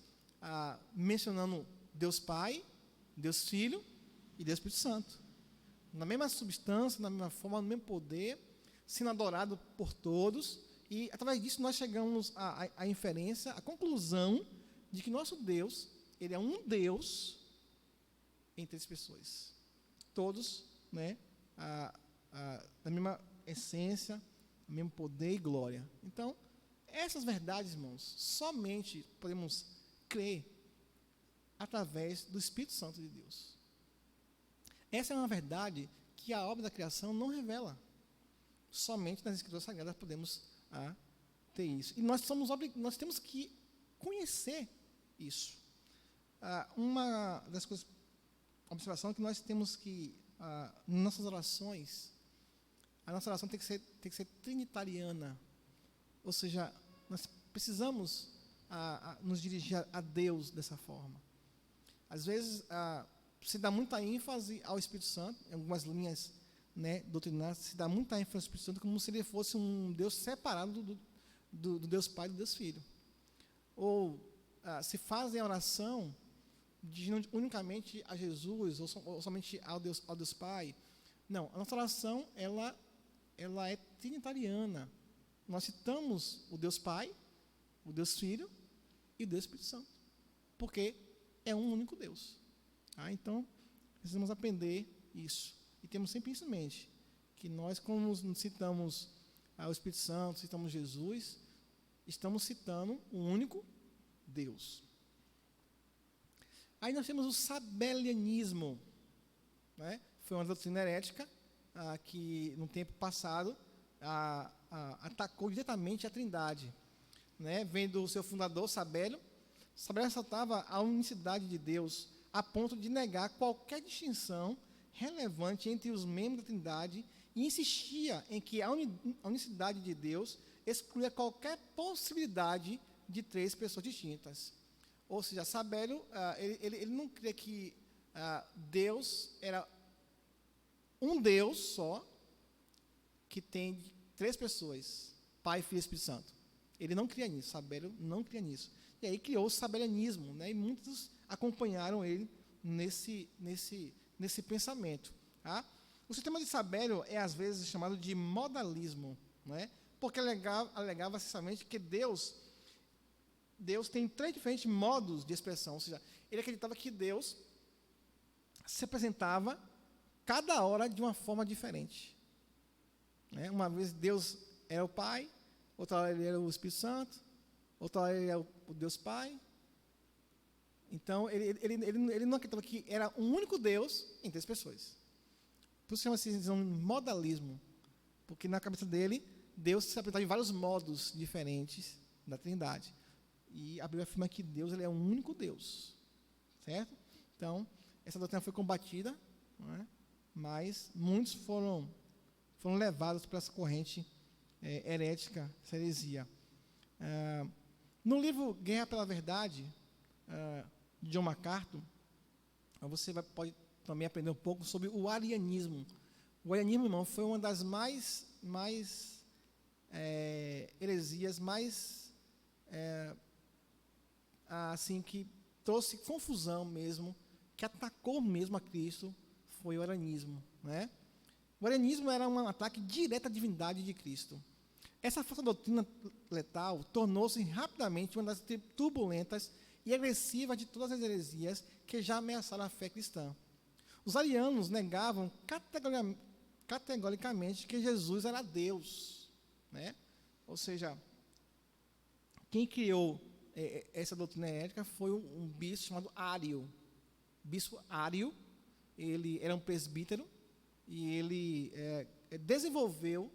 mencionando Deus Pai, Deus Filho e Deus Espírito Santo. Na mesma substância, na mesma forma, no mesmo poder, sendo adorado por todos. E, através disso, nós chegamos à inferência, à conclusão de que nosso Deus, ele é um Deus em três pessoas. Todos, né, da mesma essência, do mesmo poder e glória. Então, essas verdades, irmãos, somente podemos crer através do Espírito Santo de Deus. Essa é uma verdade que a obra da criação não revela. Somente nas Escrituras Sagradas podemos ter isso. E nós temos que conhecer isso. Uma das coisas, observação é que nós temos que, nossas orações, a nossa oração tem que ser trinitariana. Ou seja, nós precisamos nos dirigir a Deus dessa forma. Às vezes, se dá muita ênfase ao Espírito Santo, em algumas linhas, né, doutrinárias, se dá muita ênfase ao Espírito Santo como se ele fosse um Deus separado do Deus Pai e do Deus Filho. Ou se fazem a oração dirigindo unicamente a Jesus, ou somente ao Deus Pai. Não, a nossa oração, ela é trinitariana. Nós citamos o Deus Pai, o Deus Filho e o Deus Espírito Santo, porque é um único Deus. Então, precisamos aprender isso. E temos sempre isso em mente, que nós, como citamos o Espírito Santo, citamos Jesus, estamos citando um único Deus. Aí nós temos o sabelianismo, né? Foi uma doutrina herética que, no tempo passado, atacou diretamente a Trindade. Né? Vendo o seu fundador, Sabélio ressaltava a unicidade de Deus, a ponto de negar qualquer distinção relevante entre os membros da Trindade e insistia em que a unicidade de Deus excluía qualquer possibilidade de três pessoas distintas. Ou seja, Sabélio, ele não cria que Deus era um Deus só, que tem três pessoas, Pai, Filho e Espírito Santo. Ele não cria nisso, Sabélio não cria nisso. E aí criou o sabelianismo, né? E muitos acompanharam ele nesse pensamento. Tá? O sistema de Sabélio é, às vezes, chamado de modalismo, né? Porque alegava essencialmente que Deus tem três diferentes modos de expressão, ou seja, ele acreditava que Deus se apresentava cada hora de uma forma diferente. Né? Uma vez Deus era o Pai, outra hora ele era o Espírito Santo, outra hora ele era o Deus Pai. Então, ele não acreditava que era um único Deus em 3 pessoas. Por isso chama-se um modalismo, porque na cabeça dele, Deus se apresentava em vários modos diferentes da Trindade. E a Bíblia afirma que Deus ele é um único Deus, certo? Então, essa doutrina foi combatida, não é? Mas muitos foram levados para essa corrente herética, essa heresia. No livro Guerra pela Verdade, de John MacArthur, você pode também aprender um pouco sobre o arianismo. O arianismo, irmão, foi uma das mais heresias, assim, que trouxe confusão mesmo, que atacou mesmo a Cristo, foi o arianismo, né? O arianismo era um ataque direto à divindade de Cristo. Essa falsa doutrina letal tornou-se rapidamente uma das turbulentas e agressivas de todas as heresias que já ameaçaram a fé cristã. Os arianos negavam categoricamente que Jesus era Deus, né? Ou seja, quem criou essa doutrina herética foi um bispo chamado Ário. Bispo Ário, ele era um presbítero e ele desenvolveu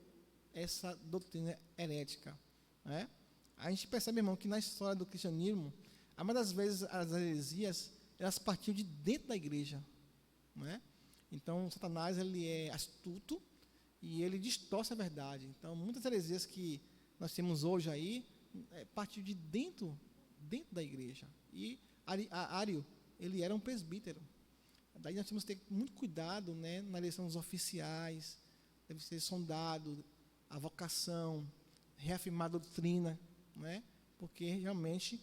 essa doutrina herética, né? A gente percebe, irmão, que na história do cristianismo, a maioria das vezes as heresias, elas partiam de dentro da igreja, né? Então, Satanás, ele é astuto e ele distorce a verdade. Então, muitas heresias que nós temos hoje aí, partiu de dentro da igreja. E Ário, ele era um presbítero. Daí nós temos que ter muito cuidado, né, na eleição dos oficiais, deve ser sondado a vocação, reafirmar a doutrina, né, porque realmente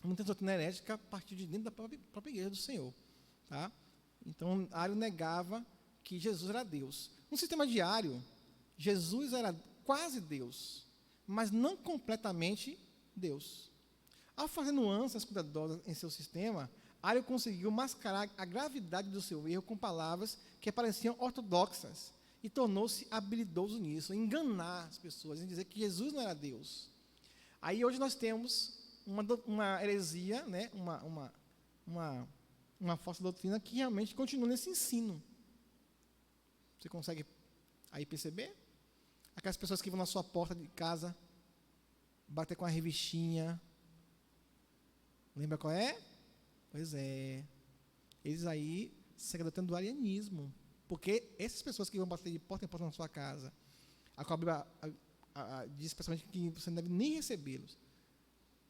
muita doutrina herética partiu de dentro da própria igreja do Senhor. Tá? Então, Ário negava que Jesus era Deus. No sistema de Ário, Jesus era quase Deus, mas não completamente Deus. Ao fazer nuances cuidadosas em seu sistema, Ário conseguiu mascarar a gravidade do seu erro com palavras que pareciam ortodoxas e tornou-se habilidoso nisso, em enganar as pessoas, em dizer que Jesus não era Deus. Aí hoje nós temos uma heresia, né, uma falsa doutrina que realmente continua nesse ensino. Você consegue aí perceber? Aquelas pessoas que vão na sua porta de casa bater com a revistinha. Lembra qual é? Pois é. Eles aí seguem a doutrina do arianismo. Porque essas pessoas que vão bater de porta em porta na sua casa, a qual a Bíblia diz especialmente que você não deve nem recebê-los,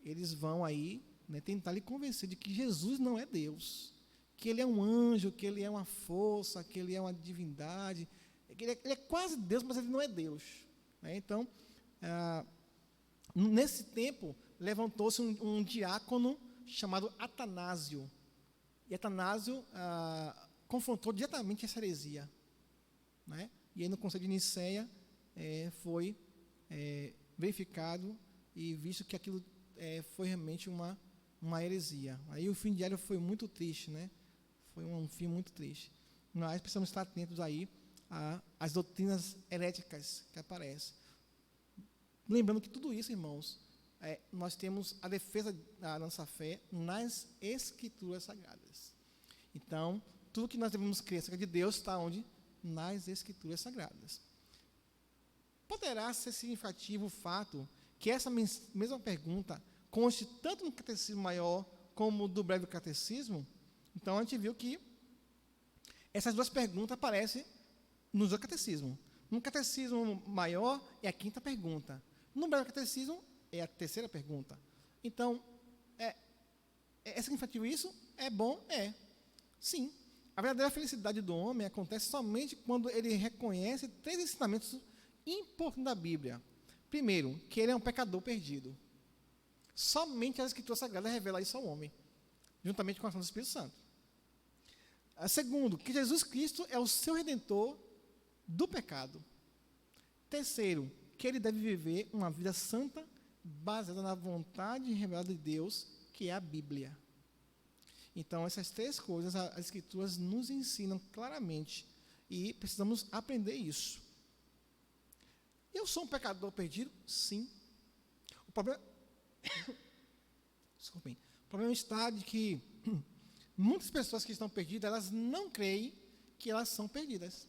eles vão aí, né, tentar lhe convencer de que Jesus não é Deus, que ele é um anjo, que ele é uma força, que ele é uma divindade, que ele é quase Deus, mas ele não é Deus. Né? Então, nesse tempo, levantou-se um diácono chamado Atanásio. E Atanásio confrontou diretamente essa heresia. Né? E aí no Concílio de Nicéia foi verificado e visto que aquilo foi realmente uma heresia. Aí o fim de Ário foi muito triste, né? Foi um fim muito triste. Nós precisamos estar atentos aí às doutrinas heréticas que aparecem. Lembrando que tudo isso, irmãos, nós temos a defesa da nossa fé nas Escrituras Sagradas. Então, tudo que nós devemos crer acerca de Deus está onde? Nas Escrituras Sagradas. Poderá ser significativo o fato que essa mesma pergunta conste tanto no Catecismo Maior como do Breve Catecismo? Então, a gente viu que essas duas perguntas aparecem nos dois catecismos. No Catecismo Maior é a 5ª pergunta. No Breve Catecismo é a 3ª pergunta. Então, é significativo isso? É bom? É. Sim. A verdadeira felicidade do homem acontece somente quando ele reconhece 3 ensinamentos importantes da Bíblia. Primeiro, que ele é um pecador perdido. Somente a Escritura Sagrada revela isso ao homem, juntamente com a ação do Espírito Santo. Segundo, que Jesus Cristo é o seu Redentor do pecado. Terceiro, que ele deve viver uma vida santa, baseada na vontade revelada de Deus, que é a Bíblia. Então, essas três coisas as Escrituras nos ensinam claramente e precisamos aprender isso. Eu sou um pecador perdido? Sim. O problema, desculpem, o problema está de que muitas pessoas que estão perdidas, elas não creem que elas são perdidas.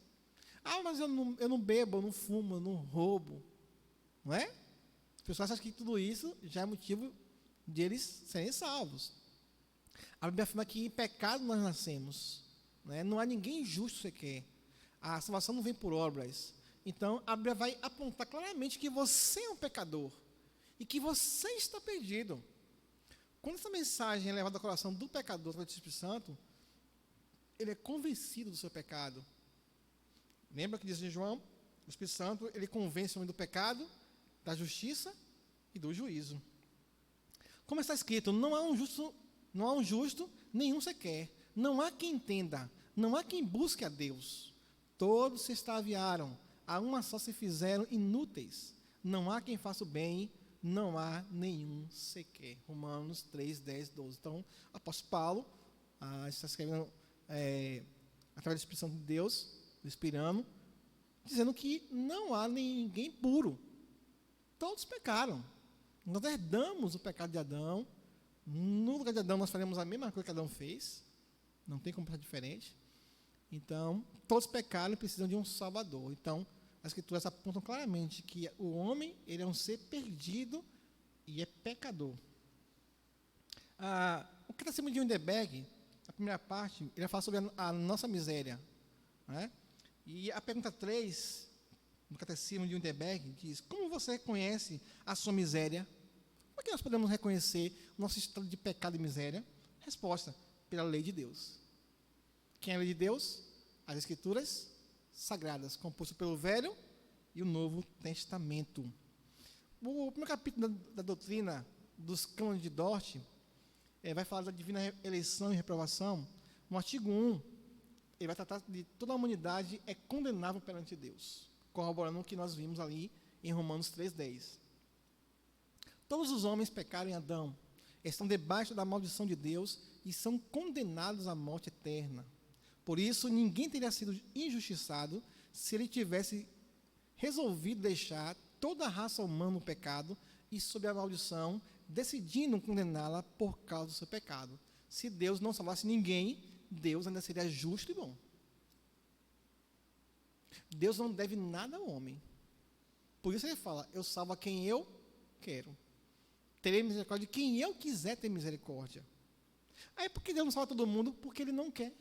Ah, mas eu não bebo, eu não fumo, eu não roubo. Não é? As pessoas acham que tudo isso já é motivo de eles serem salvos. A Bíblia afirma que em pecado nós nascemos. Né? Não há ninguém justo sequer. A salvação não vem por obras. Então, a Bíblia vai apontar claramente que você é um pecador e que você está perdido. Quando essa mensagem é levada ao coração do pecador através do Espírito Santo, ele é convencido do seu pecado. Lembra que diz em João? O Espírito Santo, ele convence o homem do pecado, da justiça e do juízo. Como está escrito, não há um justo, nenhum sequer. Não há quem entenda, não há quem busque a Deus. Todos se extraviaram, a uma só se fizeram inúteis. Não há quem faça o bem, não há nenhum sequer. Romanos 3, 10, 12. Então, o apóstolo Paulo está escrevendo através do Espírito Santo de Deus, inspirando, dizendo que não há ninguém puro. Todos pecaram. Nós herdamos o pecado de Adão. No lugar de Adão, nós faremos a mesma coisa que Adão fez. Não tem como ser diferente. Então, todos pecaram e precisam de um Salvador. Então, as Escrituras apontam claramente que o homem, ele é um ser perdido e é pecador. O Catecismo de Wittenberg, a primeira parte, ele vai falar sobre a nossa miséria. Né? E a pergunta 3, no Catecismo de Wittenberg, diz: como você reconhece a sua miséria? Como é que nós podemos reconhecer o nosso estado de pecado e miséria? Resposta: pela lei de Deus. Quem é a lei de Deus? As Escrituras Sagradas, composto pelo Velho e o Novo Testamento. O primeiro capítulo da doutrina dos cânones de Dort vai falar da divina eleição e reprovação. No artigo 1, ele vai tratar de toda a humanidade é condenável perante Deus, corroborando o que nós vimos ali em Romanos 3,10. Todos os homens pecaram em Adão, estão debaixo da maldição de Deus e são condenados à morte eterna. Por isso, ninguém teria sido injustiçado se ele tivesse resolvido deixar toda a raça humana no pecado e sob a maldição, decidindo condená-la por causa do seu pecado. Se Deus não salvasse ninguém, Deus ainda seria justo e bom. Deus não deve nada ao homem. Por isso ele fala: eu salvo a quem eu quero. Terei misericórdia de quem eu quiser ter misericórdia. Aí por que Deus não salva todo mundo? Porque ele não quer.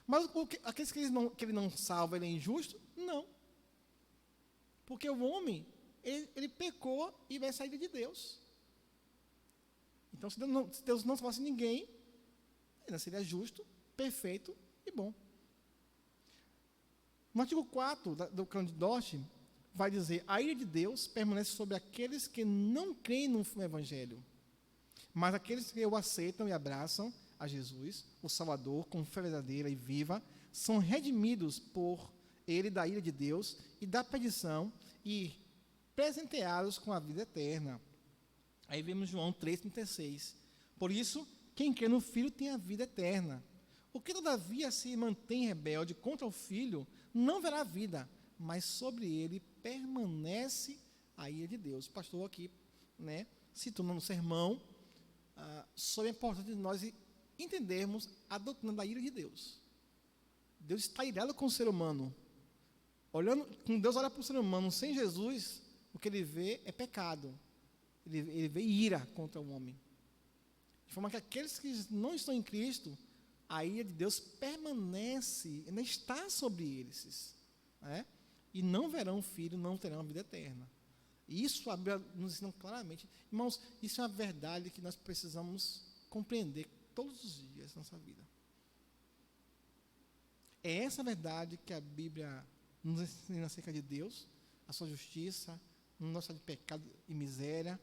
Mas aqueles que ele não salva, ele é injusto? Não. Porque o homem, ele pecou e vai sair de Deus. Então, se Deus não salvasse ninguém, ainda seria justo, perfeito e bom. No artigo 4 do cânon de Dort, vai dizer: a ira de Deus permanece sobre aqueles que não creem no Evangelho. Mas aqueles que o aceitam e abraçam a Jesus, o Salvador, com fé verdadeira e viva, são redimidos por ele da ira de Deus e da perdição e presenteados com a vida eterna. Aí vemos João 3,36. Por isso, quem crê no Filho tem a vida eterna. O que todavia se mantém rebelde contra o Filho não verá vida, mas sobre ele permanece a ira de Deus. O pastor aqui, citou no sermão sobre a importância de nós entendermos a doutrina da ira de Deus. Deus está irado com o ser humano. Quando Deus olha para o ser humano sem Jesus, o que ele vê é pecado. Ele vê ira contra o homem. De forma que aqueles que não estão em Cristo, a ira de Deus permanece, ainda está sobre eles. E não verão o Filho, não terão a vida eterna. E isso a Bíblia nos ensina claramente. Irmãos, isso é uma verdade que nós precisamos compreender todos os dias da nossa vida. É essa verdade que a Bíblia nos ensina acerca de Deus, a sua justiça, no nosso de pecado e miséria,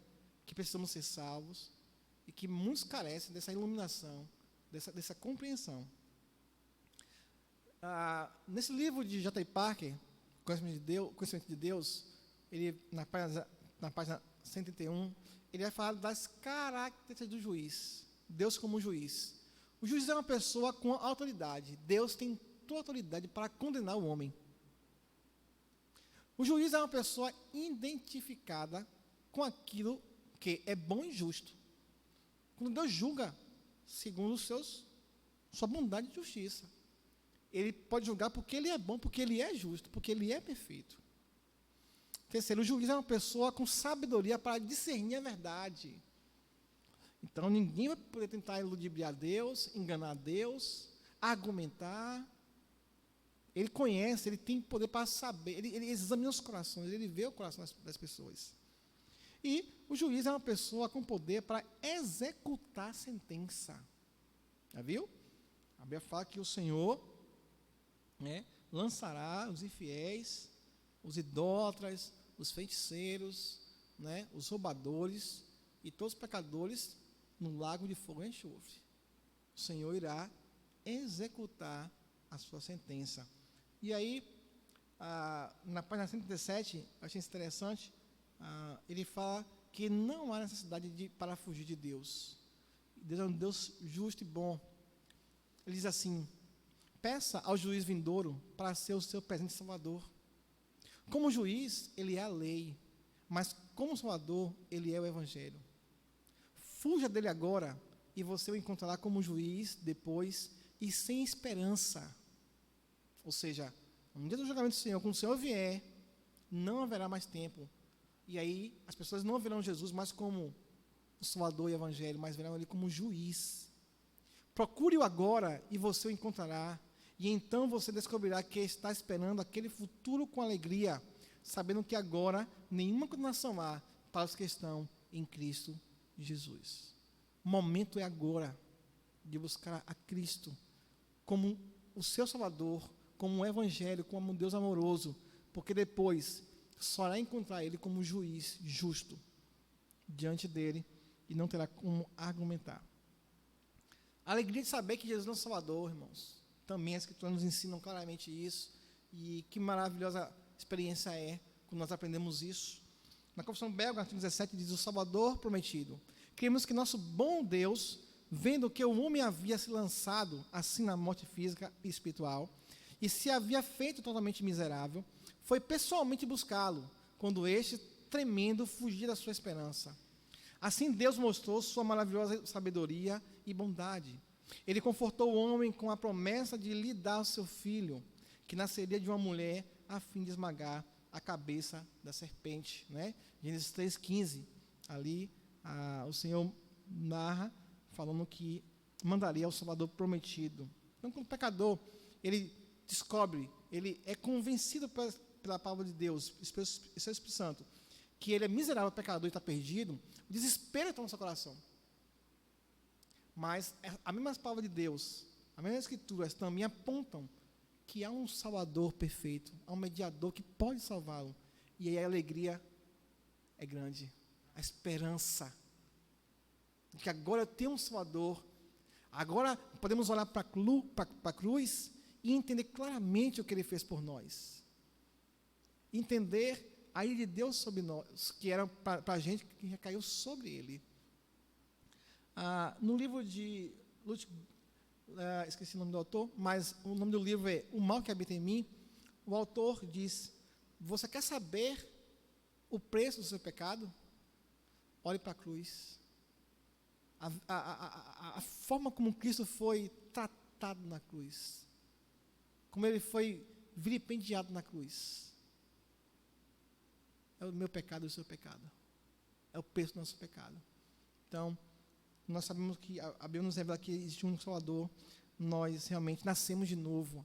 que precisamos ser salvos e que muitos carecem dessa iluminação, dessa compreensão. Nesse livro de J. Parker, Conhecimento de Deus, ele, na página 131, ele vai falar das características do juiz. Deus como juiz. O juiz é uma pessoa com autoridade. Deus tem toda a autoridade para condenar o homem. O juiz é uma pessoa identificada com aquilo que é bom e justo. Quando Deus julga segundo sua bondade e justiça, Ele pode julgar porque Ele é bom, porque Ele é justo, porque Ele é perfeito. Terceiro, o juiz é uma pessoa com sabedoria para discernir a verdade. Então, ninguém vai poder tentar ludibriar Deus, enganar Deus, argumentar. Ele conhece, ele tem poder para saber, ele examina os corações, ele vê o coração das pessoas. E o juiz é uma pessoa com poder para executar a sentença. Já viu? A Bíblia fala que o Senhor lançará os infiéis, os idólatras, os feiticeiros, os roubadores e todos os pecadores no lago de fogo e enxofre. O Senhor irá executar a sua sentença. E aí, na página 137, eu achei interessante, ele fala que não há necessidade para fugir de Deus. Deus é um Deus justo e bom. Ele diz assim: peça ao juiz vindouro para ser o seu presente salvador. Como juiz, ele é a lei, mas como salvador, ele é o evangelho. Fuja dele agora e você o encontrará como juiz depois e sem esperança. Ou seja, no dia do julgamento do Senhor, quando o Senhor vier, não haverá mais tempo. E aí as pessoas não verão Jesus mais como o Salvador e o Evangelho, mas verão Ele como juiz. Procure-o agora e você o encontrará. E então você descobrirá que está esperando aquele futuro com alegria, sabendo que agora nenhuma condenação há para os que estão em Cristo Jesus. O momento é agora de buscar a Cristo como o seu Salvador, como um Evangelho, como um Deus amoroso, porque depois só irá encontrar Ele como juiz justo diante dele e não terá como argumentar. A alegria de saber que Jesus é o Salvador, irmãos. Também as Escrituras nos ensinam claramente isso, e que maravilhosa experiência é quando nós aprendemos isso. Na Confissão Belga, artigo 17, diz: o Salvador prometido. Cremos que nosso bom Deus, vendo que o homem havia se lançado assim na morte física e espiritual, e se havia feito totalmente miserável, foi pessoalmente buscá-lo, quando este, tremendo, fugia da sua esperança. Assim Deus mostrou sua maravilhosa sabedoria e bondade. Ele confortou o homem com a promessa de lhe dar o seu filho, que nasceria de uma mulher, a fim de esmagar a cabeça da serpente. Gênesis 3,15, ali o Senhor narra, falando que mandaria o Salvador prometido. Então, quando o pecador, ele descobre, ele é convencido pela palavra de Deus, seu Espírito Santo, que ele é miserável, pecador e está perdido, o desespero está no seu coração. Mas a mesma palavra de Deus, as mesmas Escrituras também apontam que há um Salvador perfeito, há um mediador que pode salvá-lo. E aí a alegria é grande, a esperança de que agora eu tenho um Salvador. Agora podemos olhar para a cruz e entender claramente o que Ele fez por nós. Entender a ira de Deus sobre nós, que era para a gente, que recaiu sobre Ele. No livro de esqueci o nome do autor, mas o nome do livro é O Mal que Habita em Mim. O autor diz: você quer saber o preço do seu pecado? Olhe para a cruz. A forma como Cristo foi tratado na cruz, como Ele foi vilipendiado na cruz, é o meu pecado e o seu pecado, é o preço do nosso pecado. Então, nós sabemos que a Bíblia nos revela que existe um Salvador. Nós realmente nascemos de novo.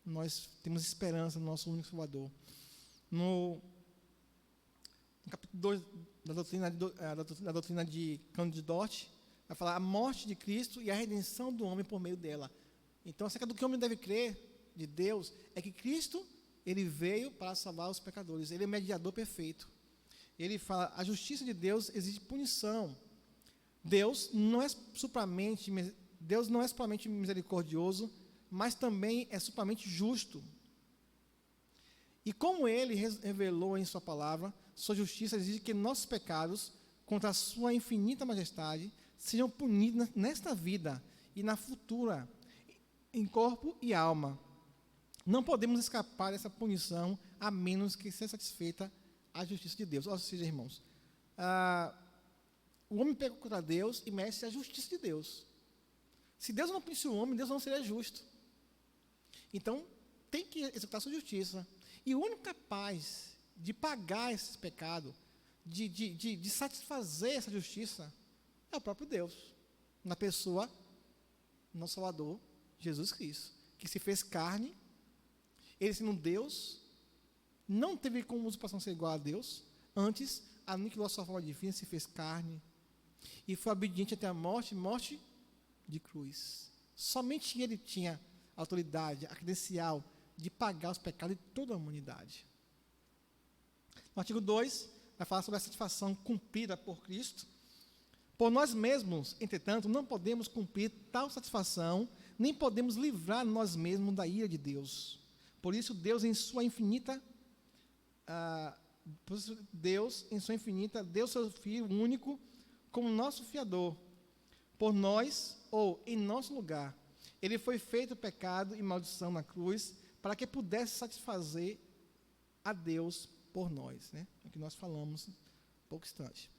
Nós temos esperança no nosso único Salvador. No capítulo 2 da doutrina de Cândido de Dort, vai falar a morte de Cristo e a redenção do homem por meio dela. Então, acerca do que o homem deve crer de Deus, é que Cristo, Ele veio para salvar os pecadores. Ele é o mediador perfeito. Ele fala, a justiça de Deus exige punição. Deus não é supramente misericordioso, mas também é supramente justo. E como Ele revelou em Sua palavra, Sua justiça exige que nossos pecados, contra a Sua infinita majestade, sejam punidos nesta vida e na futura, em corpo e alma. Não podemos escapar dessa punição, a menos que seja satisfeita a justiça de Deus. Ou seja, irmãos, o homem pecou contra Deus e merece a justiça de Deus. Se Deus não punisse o homem, Deus não seria justo. Então, tem que executar sua justiça. E o único capaz de pagar esses pecados, de satisfazer essa justiça, é o próprio Deus, na pessoa do nosso Salvador, Jesus Cristo, que se fez carne. Ele, sendo Deus, não teve como usurpação ser igual a Deus, antes aniquilou a sua forma divina, se fez carne, e foi obediente até a morte de cruz. Somente ele tinha a autoridade, a credencial de pagar os pecados de toda a humanidade. No artigo 2, vai falar sobre a satisfação cumprida por Cristo. Por nós mesmos, entretanto, não podemos cumprir tal satisfação, nem podemos livrar nós mesmos da ira de Deus. Por isso, Deus, em sua infinita, deu seu Filho único como nosso fiador. Por nós, ou em nosso lugar, ele foi feito pecado e maldição na cruz, para que pudesse satisfazer a Deus por nós, né? É o que nós falamos um pouco instante.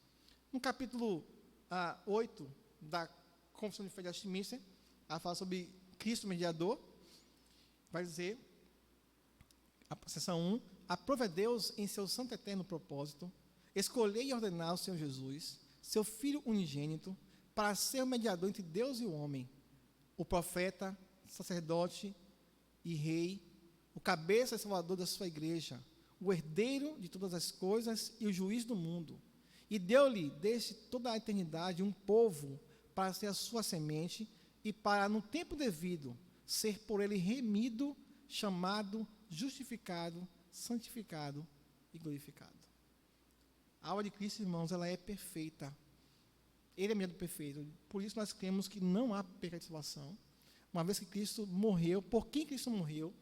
No capítulo 8 da Confissão de Fé de Westminster, ela fala sobre Cristo mediador, vai dizer, a seção 1, aprove a Deus em seu santo e eterno propósito, escolher e ordenar o Senhor Jesus, seu Filho unigênito, para ser o mediador entre Deus e o homem, o profeta, sacerdote e rei, o cabeça e salvador da sua igreja, o herdeiro de todas as coisas e o juiz do mundo. E deu-lhe, desde toda a eternidade, um povo para ser a sua semente e para, no tempo devido, ser por ele remido, chamado, justificado, santificado e glorificado. A obra de Cristo, irmãos, ela é perfeita. Ele é mediador perfeito. Por isso nós cremos que não há pecado de salvação. Uma vez que Cristo morreu, por quem Cristo morreu,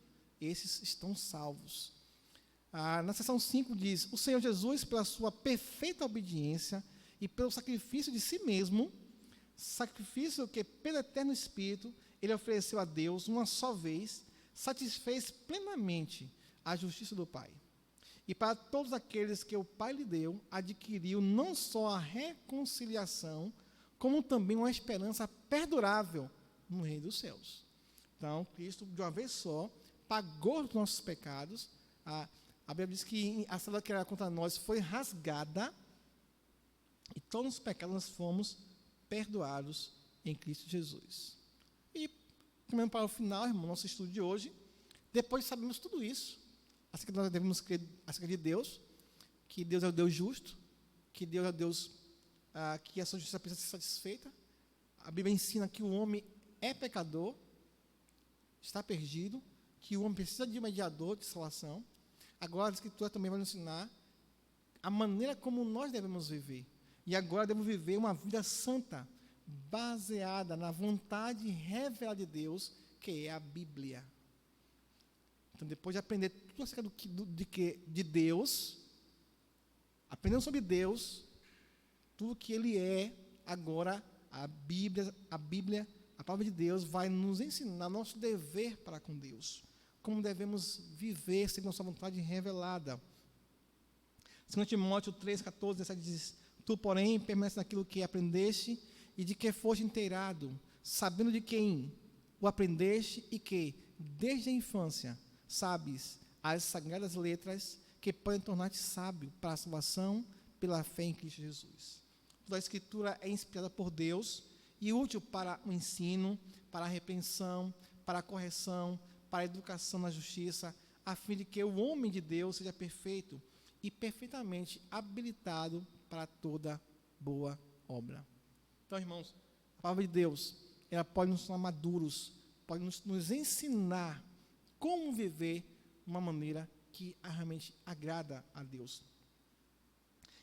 esses estão salvos. Na seção 5 diz, o Senhor Jesus, pela sua perfeita obediência e pelo sacrifício de si mesmo, sacrifício que pelo eterno Espírito ele ofereceu a Deus uma só vez, satisfez plenamente a justiça do Pai. E para todos aqueles que o Pai lhe deu, adquiriu não só a reconciliação, como também uma esperança perdurável no reino dos céus. Então, Cristo, de uma vez só, pagou os nossos pecados. A Bíblia diz que a cela que era contra nós foi rasgada e todos os pecados nós fomos perdoados em Cristo Jesus. E, caminhando para o final, irmão, nosso estudo de hoje, depois de sabermos tudo isso, assim que nós devemos crer acerca de Deus, que Deus é o Deus justo, que Deus é o Deus que a sua justiça precisa ser satisfeita. A Bíblia ensina que o homem é pecador, está perdido, que o homem precisa de um mediador de salvação. Agora a Escritura também vai nos ensinar a maneira como nós devemos viver. E agora devemos viver uma vida santa, baseada na vontade revelada de Deus, que é a Bíblia. Então, depois de aprender tudo acerca de Deus, aprendendo sobre Deus, tudo que Ele é, agora a Bíblia, a palavra de Deus, vai nos ensinar nosso dever para com Deus. Como devemos viver segundo a sua vontade revelada. 2 Timóteo 3, 14, 17 diz, tu, porém, permanece naquilo que aprendeste e de que foste inteirado, sabendo de quem o aprendeste e que, desde a infância, sabes as sagradas letras que podem tornar-te sábio para a salvação pela fé em Cristo Jesus. Toda a Escritura é inspirada por Deus e útil para o ensino, para a repreensão, para a correção, para a educação na justiça, a fim de que o homem de Deus seja perfeito e perfeitamente habilitado para toda boa obra. Então, irmãos, a palavra de Deus, ela pode nos tornar maduros, pode nos ensinar como viver de uma maneira que realmente agrada a Deus.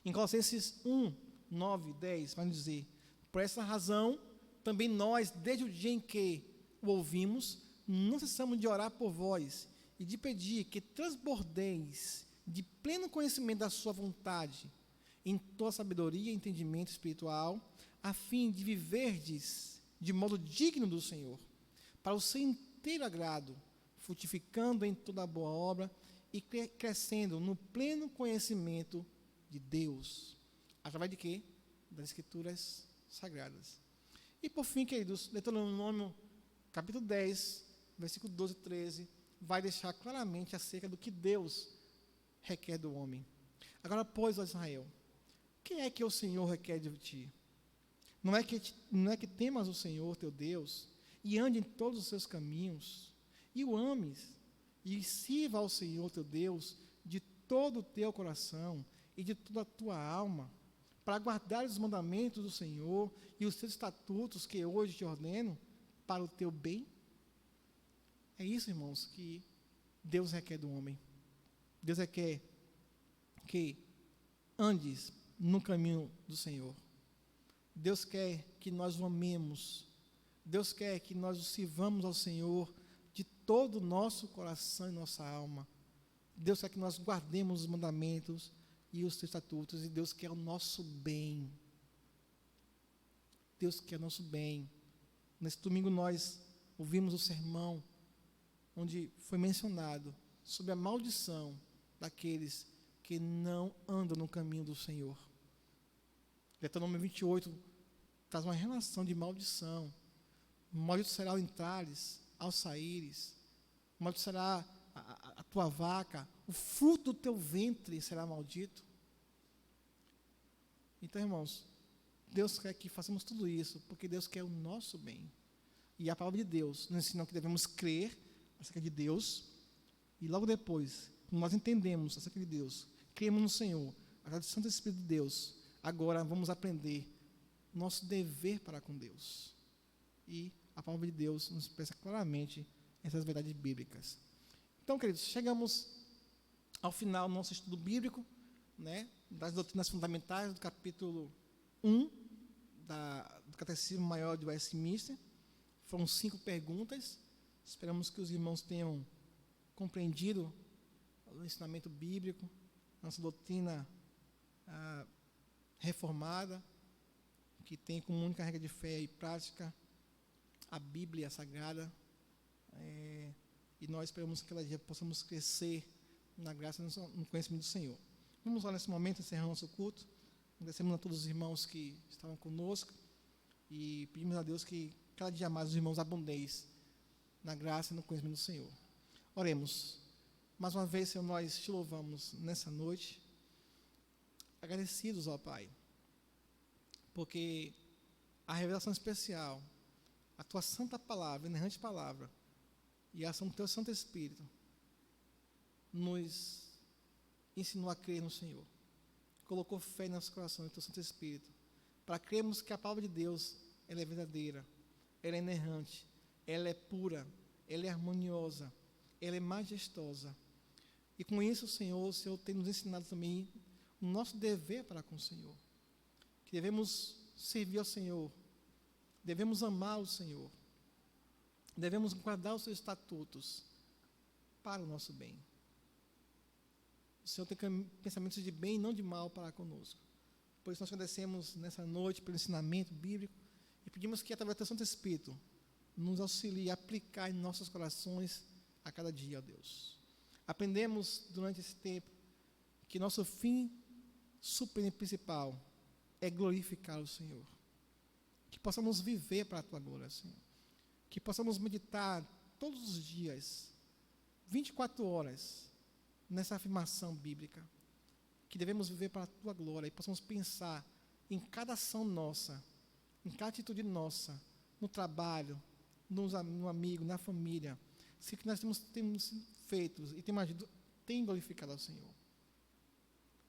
Em Colossenses 1, 9, 10, vai nos dizer, por essa razão, também nós, desde o dia em que o ouvimos, não cessamos de orar por vós e de pedir que transbordeis de pleno conhecimento da sua vontade, em toda sabedoria e entendimento espiritual, a fim de viverdes de modo digno do Senhor, para o seu inteiro agrado, frutificando em toda boa obra e crescendo no pleno conhecimento de Deus. Através de quê? Das Escrituras Sagradas. E por fim, queridos, Deuteronômio capítulo 10, versículo 12 e 13, vai deixar claramente acerca do que Deus requer do homem. Agora, pois, ó Israel, o que é que o Senhor requer de ti? Não é que temas o Senhor teu Deus e ande em todos os seus caminhos e o ames e sirva ao Senhor teu Deus de todo o teu coração e de toda a tua alma, para guardar os mandamentos do Senhor e os seus estatutos que hoje te ordeno para o teu bem? É isso, irmãos, que Deus requer do homem. Deus requer que andes no caminho do Senhor. Deus quer que nós o amemos. Deus quer que nós o sirvamos ao Senhor de todo o nosso coração e nossa alma. Deus quer que nós guardemos os mandamentos e os estatutos, e Deus quer o nosso bem. Deus quer o nosso bem. Nesse domingo nós ouvimos o sermão onde foi mencionado sobre a maldição daqueles que não andam no caminho do Senhor. Deuteronômio 28 traz uma relação de maldição. Maldito será ao entrares, ao saíres. Maldito será a tua vaca, o fruto do teu ventre será maldito. Então, irmãos, Deus quer que façamos tudo isso, porque Deus quer o nosso bem. E a palavra de Deus nos ensina que devemos crer acerca de Deus, e logo depois, quando nós entendemos acerca de Deus, cremos no Senhor, através do Santo Espírito de Deus, agora vamos aprender nosso dever para com Deus. E a palavra de Deus nos expressa claramente essas verdades bíblicas. Então, queridos, chegamos ao final do nosso estudo bíblico, né, das doutrinas fundamentais do capítulo 1 do Catecismo Maior de Westminster. Foram 5 perguntas. Esperamos que os irmãos tenham compreendido o ensinamento bíblico, nossa doutrina reformada, que tem como única regra de fé e prática a Bíblia Sagrada. E nós esperamos que cada dia possamos crescer na graça e no conhecimento do Senhor. Vamos lá nesse momento, encerrando nosso culto. Agradecemos a todos os irmãos que estavam conosco e pedimos a Deus que cada dia mais os irmãos abundeis na graça e no conhecimento do Senhor. Oremos. Mais uma vez, Senhor, nós te louvamos nessa noite, agradecidos, ó Pai, porque a revelação especial, a tua santa palavra, a inerrante palavra, e a ação do teu Santo Espírito nos ensinou a crer no Senhor. Colocou fé em nosso coração, no teu Santo Espírito, para crermos que a palavra de Deus, ela é verdadeira, ela é inerrante, ela é pura, ela é harmoniosa, ela é majestosa. E com isso, o Senhor tem nos ensinado também o nosso dever para com o Senhor. Que devemos servir ao Senhor, devemos amar o Senhor, devemos guardar os seus estatutos para o nosso bem. O Senhor tem pensamentos de bem e não de mal para conosco. Por isso nós agradecemos nessa noite pelo ensinamento bíblico e pedimos que, através do Santo Espírito, nos auxilie a aplicar em nossos corações a cada dia, ó Deus. Aprendemos durante esse tempo que nosso fim supremo e principal é glorificar o Senhor. Que possamos viver para a tua glória, Senhor. Que possamos meditar todos os dias, 24 horas, nessa afirmação bíblica, que devemos viver para a tua glória e possamos pensar em cada ação nossa, em cada atitude nossa, no trabalho, no amigo, na família, se o que nós temos feito e tem glorificado ao Senhor.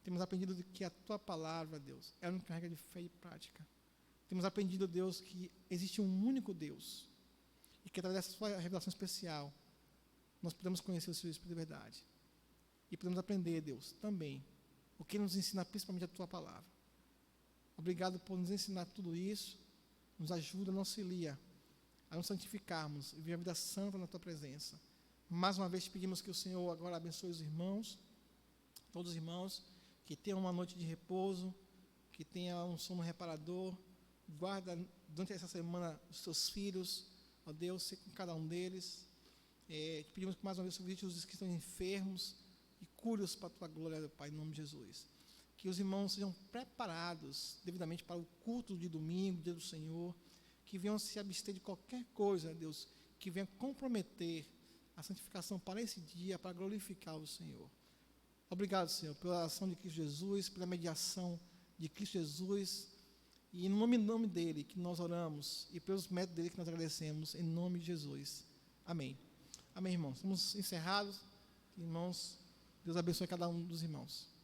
Temos aprendido que a tua palavra, Deus, é a única regra de fé e prática. Temos aprendido, Deus, que existe um único Deus e que através dessa sua revelação especial nós podemos conhecer o seu Espírito de verdade. E podemos aprender, Deus, também o que nos ensina principalmente a tua palavra. Obrigado por nos ensinar tudo isso, nos ajuda, nos auxilia a nos santificarmos e viver a vida santa na tua presença. Mais uma vez pedimos que o Senhor agora abençoe os irmãos, todos os irmãos, que tenham uma noite de repouso, que tenham um sono reparador, Guarda durante essa semana os teus filhos, ó Deus, sei com cada um deles. Te pedimos que mais uma vez visite os que estão enfermos e cure-os para a tua glória, Pai, em nome de Jesus. Que os irmãos sejam preparados devidamente para o culto de domingo, dia do Senhor, que venham se abster de qualquer coisa, Deus, que venha comprometer a santificação para esse dia, para glorificar o Senhor. Obrigado, Senhor, pela ação de Cristo Jesus, pela mediação de Cristo Jesus, e no nome dele que nós oramos, e pelos méritos dele que nós agradecemos, em nome de Jesus. Amém. Amém, irmãos. Estamos encerrados. Irmãos, Deus abençoe cada um dos irmãos.